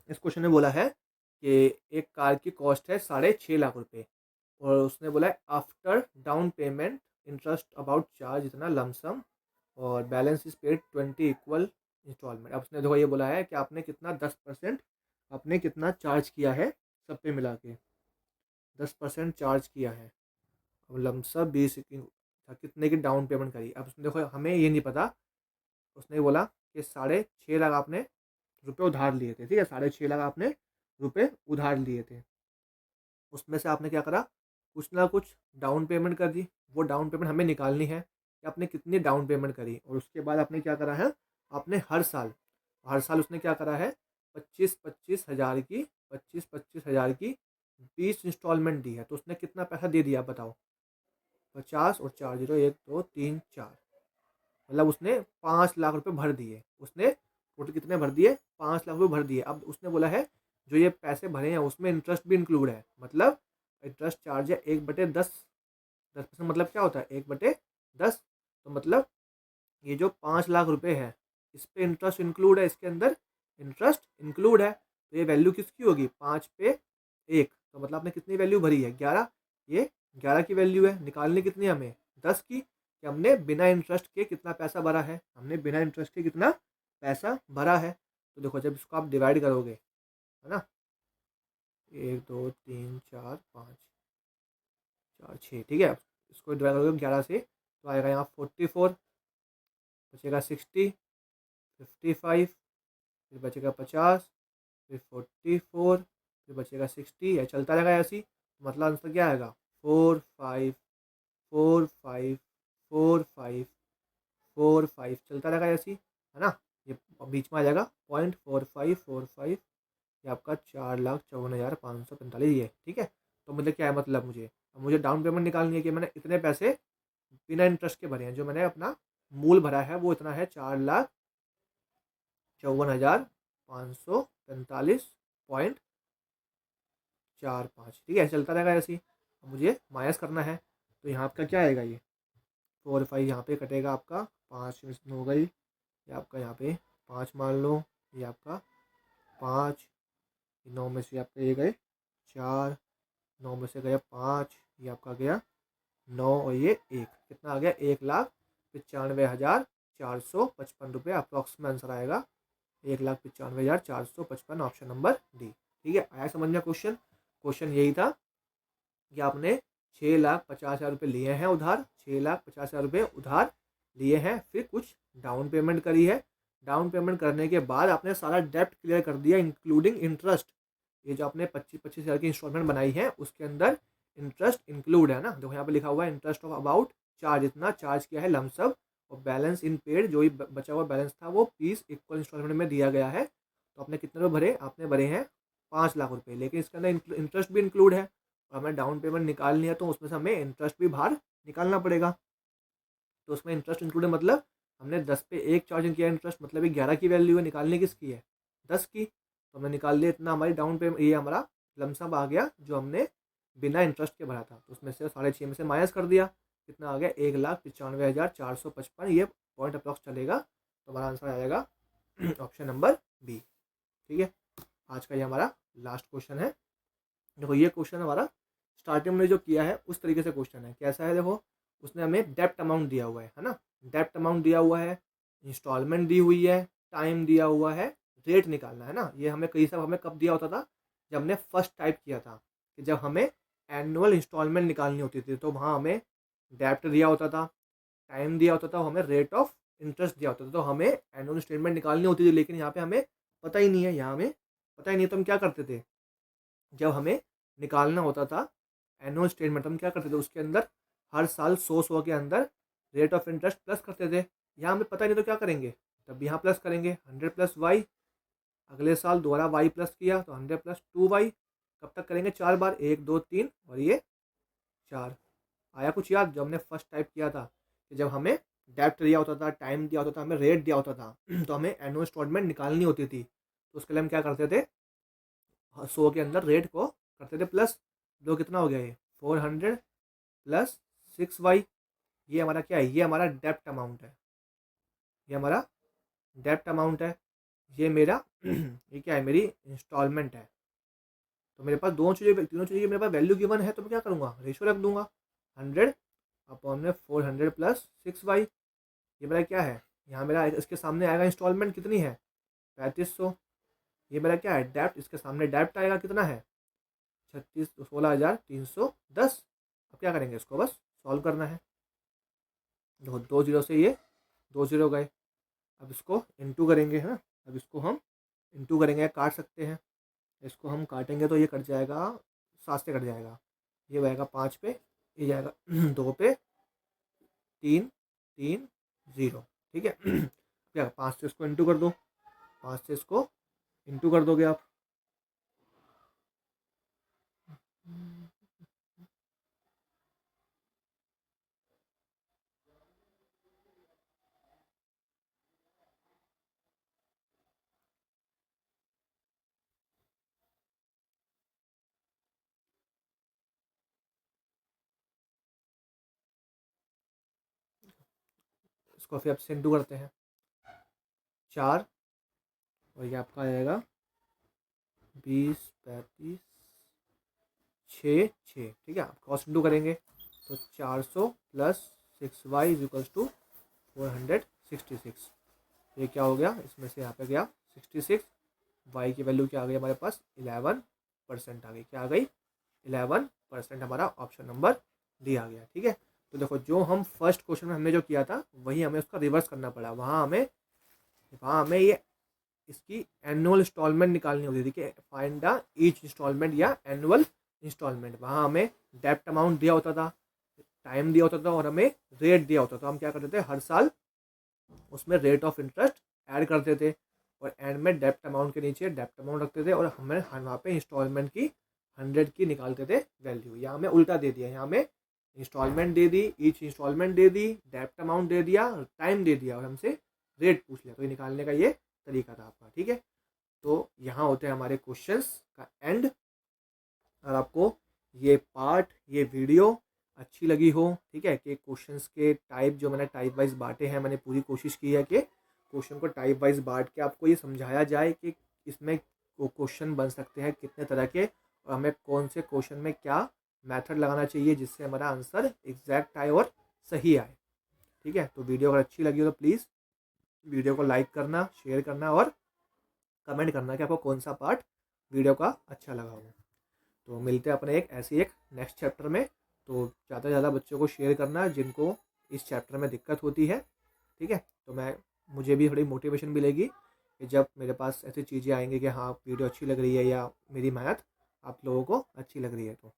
इस क्वेश्चन में बोला है कि एक कार की कॉस्ट है 6.5 लाख रुपये, और उसने बोला है after down payment interest about charge इतना लमसम, और balance is paid 20 equal instalment. अब उसने देखो ये बोला है कि आपने कितना 10% आपने कितना चार्ज किया है, सब पे मिला के 10% चार्ज किया है। अब लमसम 20 कितने की डाउन पेमेंट करी। अब उसने देखो हमें ये नहीं पता, उसने बोला कि 6.5 लाख आपने रुपए उधार लिए थे, ठीक है, 6.5 लाख आपने रुपए उधार लिए थे। उसमें से आपने क्या करा, कुछ ना कुछ डाउन पेमेंट कर दी। वो डाउन पेमेंट हमें निकालनी है कि आपने कितनी डाउन पेमेंट करी, और उसके बाद आपने क्या करा है, आपने हर साल उसने क्या करा है, 25,000 की 25,000 की 20 इंस्टॉलमेंट दी है। तो उसने कितना पैसा दे दिया, बताओ, 50 और 4 0, 1 2 3 4, मतलब उसने 5 लाख रुपए भर दिए। उसने टोटल कितने भर दिए, 5 लाख रुपए भर दिए। अब उसने बोला है जो ये पैसे भरे हैं उसमें इंटरेस्ट भी इंक्लूड है, मतलब इंटरेस्ट चार्ज है 1/10, 10%। मतलब क्या होता है, 1/10। तो मतलब ये जो 5 लाख रुपए है इस पे इंटरेस्ट इंक्लूड है, इसके अंदर इंटरेस्ट इंक्लूड है। तो ये वैल्यू किसकी होगी, 5/1। तो मतलब आपने कितनी वैल्यू भरी है, 11। ये 11 की वैल्यू है, निकालनी कितनी हमें, 10 की। कि हमने बिना इंटरेस्ट के कितना पैसा भरा है, हमने बिना इंटरेस्ट के कितना पैसा भरा है। तो देखो जब इसको आप डिवाइड करोगे, है ना, 1 2 3 4 5 4 6, ठीक है, इसको डिवाइड करोगे 11 से तो आएगा यहाँ 44, बचेगा 60, 55, फिर बचेगा 50, फिर 44, फिर बचेगा 60, या चलता रहेगा ऐसी। मतलब आंसर क्या आएगा, 4 5 4 5 4 5 4 5, चलता रहेगा ऐसी, है ना। ये बीच में आ जाएगा 0.4545, ये आपका 4,54,545 ये, ठीक है। तो मतलब क्या है, मतलब मुझे डाउन पेमेंट निकालनी है कि मैंने इतने पैसे बिना इंटरेस्ट के भरे हैं, जो मैंने अपना मूल भरा है वो इतना है 4,54,545.45, ठीक है, चलता रहेगा ऐसे ही। मुझे माइनस करना है, तो यहाँ आपका क्या आएगा, ये 4 5 यहाँ पे कटेगा आपका, 5 इसमें हो गई, ये आपका यहाँ पे 5 मान लो, ये आपका 5, 9 में से आपका ये गए 4, 9 में से गया 5, ये आपका गया 9, और ये 1, कितना आ गया, 1,95,455 रुपये अप्रॉक्स में आंसर आएगा, 1,95,455, ऑप्शन नंबर डी। ठीक है, आया समझ में क्वेश्चन। क्वेश्चन यही था कि आपने 6,50,000 रुपये लिए हैं उधार, 6,50,000 रुपये उधार लिए हैं, फिर कुछ डाउन पेमेंट करी है। डाउन पेमेंट करने के बाद आपने सारा डेप्ट क्लियर कर दिया इंक्लूडिंग इंटरेस्ट। ये जो आपने 25,000 की इंस्टॉलमेंट बनाई है उसके अंदर इंटरेस्ट इंक्लूड है ना। देखो यहाँ पे लिखा हुआ है इंटरेस्ट ऑफ अबाउट चार्ज, इतना चार्ज किया है लमसम, और बैलेंस इन पेड जो ही बचा हुआ बैलेंस था वो 20 इक्वल इंस्टॉलमेंट में दिया गया है। तो आपने कितने रुपये भरे, आपने भरे हैं 5 लाख रुपए, लेकिन इसके अंदर इंटरेस्ट भी इंक्लूड है और हमें डाउन पेमेंट निकालनी है, तो उसमें से हमें इंटरेस्ट भी बाहर निकालना पड़ेगा। तो उसमें इंटरेस्ट इंक्लूड है, मतलब हमने 10 पे 1 चार्ज किया इंटरेस्ट, मतलब 11 की वैल्यू है, निकालने किसकी है 10 की, तो हमने निकाल लिया इतना, हमारी डाउन पेमेंट ये हमारा लमसम आ गया जो हमने बिना इंटरेस्ट के भरा था। तो उसमें से 6.5 में से माइनस कर दिया, कितना आ गया 1,95,455, ये पॉइंट अप्रॉक्स चलेगा, तो हमारा आंसर आ जाएगा ऑप्शन नंबर बी। ठीक है, आज का ये हमारा लास्ट क्वेश्चन है। देखो ये क्वेश्चन हमारा स्टार्टिंग में जो किया है उस तरीके से क्वेश्चन है, कैसा है, देखो उसने हमें डेप्ट अमाउंट दिया हुआ है ना, डेप्ट अमाउंट दिया हुआ है, इंस्टॉलमेंट दी हुई है, टाइम दिया हुआ है, रेट निकालना है ना। ये हमें कई सब हमें कब दिया होता था, जब हमने फर्स्ट टाइप किया था, कि जब हमें एनुअल इंस्टॉलमेंट निकालनी होती थी, तो वहाँ हमें डेप्ट दिया होता था, टाइम दिया होता था, हमें रेट ऑफ इंटरेस्ट दिया होता था, तो हमें एनुअल स्टेटमेंट निकालनी होती थी। लेकिन यहाँ पे हमें पता ही नहीं है, यहाँ हमें पता ही नहीं है, तो हम क्या करते थे, जब हमें निकालना होता था एनुअल स्टेटमेंट, हम क्या करते थे, उसके अंदर हर साल 100 के अंदर रेट ऑफ इंटरेस्ट प्लस करते थे। यहाँ हमें पता नहीं तो क्या करेंगे, तब यहाँ प्लस करेंगे 100 प्लस वाई, अगले साल दोबारा वाई प्लस किया तो 100 प्लस 2y, कब तक करेंगे 4 बार, 1 2 3 और ये 4। आया कुछ याद, जब हमने फर्स्ट टाइप किया था कि जब हमें डेप्ट दिया होता था, टाइम दिया होता था, हमें रेट दिया होता था तो हमें एनुअल इंस्टॉलमेंट निकालनी होती थी, तो उसके लिए हम क्या करते थे, 100 के अंदर रेट को करते थे प्लस, जो कितना हो गया ये 400 प्लस 6y, ये हमारा क्या है, ये हमारा डेप्ट अमाउंट है, ये हमारा डेप्ट अमाउंट है, ये मेरा ये क्या है, मेरी इंस्टॉलमेंट है। तो मेरे पास दोनों चीज़ें, तीनों चीज़ें मेरे पास वैल्यू गिवन है, तो मैं क्या करूँगा, रेशो रख दूंगा 100 अपॉन में 400 प्लस 6y, ये मेरा क्या है, यहाँ मेरा इसके सामने आएगा इंस्टॉलमेंट कितनी है 3500, ये मेरा क्या है डेप्ट, इसके सामने डेप्ट आएगा कितना है 16,310। अब क्या करेंगे, इसको बस सॉल्व करना है, देखो 2 0 से ये 2 0 गए, अब इसको इंटू करेंगे है ना, अब इसको हम इंटू करेंगे, काट सकते हैं, इसको हम काटेंगे तो ये कट जाएगा 7 से कट जाएगा, ये जाएगा 5 पे, ये जाएगा 2 पे, 3 3 0, ठीक है। क्या 5 से इसको इंटू कर दो, 5 से इसको इंटू कर दोगे आप, इसको फिर आपसे इंटू करते हैं 4, और ये आपका आ जाएगा 20 35 6 6, ठीक है। आप क्रॉस इंटू करेंगे तो 400 प्लस 6y इक्वल्स टू 466, ये क्या हो गया, इसमें से यहाँ पे गया 66, वाई की वैल्यू क्या आ गई हमारे पास 11% आ गई, क्या आ गई 11%, हमारा ऑप्शन नंबर डी आ गया। ठीक है, तो देखो जो हम फर्स्ट क्वेश्चन में हमने जो किया था वही हमें उसका रिवर्स करना पड़ा, वहाँ हमें ये इसकी एनुअल इंस्टॉलमेंट निकालनी होती थी कि फाइंड द ईच इंस्टॉलमेंट या एनुअल इंस्टॉलमेंट, वहाँ हमें डेप्ट अमाउंट दिया होता था, टाइम दिया होता था और हमें रेट दिया होता था। हम क्या करते थे, हर साल उसमें रेट ऑफ इंटरेस्ट ऐड करते थे और एंड में डेप्ट अमाउंट के नीचे डेप्ट अमाउंट रखते थे और हमें वहाँ पे इंस्टॉलमेंट की 100 की निकालते थे वैल्यू। यहाँ हमें उल्टा दे दिया, यहाँ हमें इंस्टॉलमेंट दे दी, ईच इंस्टॉलमेंट दे दी, डेप्ट अमाउंट दे दिया, टाइम दे दिया और हमसे रेट पूछ लिया, तो ये निकालने का ये तरीका था आपका। ठीक है, तो यहाँ होते हैं हमारे क्वेश्चंस का एंड। और आपको ये पार्ट, ये वीडियो अच्छी लगी हो, ठीक है, कि क्वेश्चंस के टाइप जो मैंने टाइप वाइज बांटे हैं, मैंने पूरी कोशिश की है कि क्वेश्चन को टाइप वाइज बांट के आपको ये समझाया जाए कि इसमें क्वेश्चन बन सकते हैं कितने तरह के और हमें कौन से क्वेश्चन में क्या मेथड लगाना चाहिए जिससे हमारा आंसर एग्जैक्ट आए और सही आए। ठीक है, तो वीडियो अगर अच्छी लगी हो तो प्लीज़ वीडियो को लाइक करना, शेयर करना और कमेंट करना कि आपको कौन सा पार्ट वीडियो का अच्छा लगा हो। तो मिलते हैं अपने एक नेक्स्ट चैप्टर में। तो ज़्यादा से ज़्यादा बच्चों को शेयर करना जिनको इस चैप्टर में दिक्कत होती है। ठीक है, तो मुझे भी थोड़ी मोटिवेशन मिलेगी कि जब मेरे पास ऐसी चीज़ें आएंगी कि हाँ वीडियो अच्छी लग रही है या मेरी मेहनत आप लोगों को अच्छी लग रही है। तो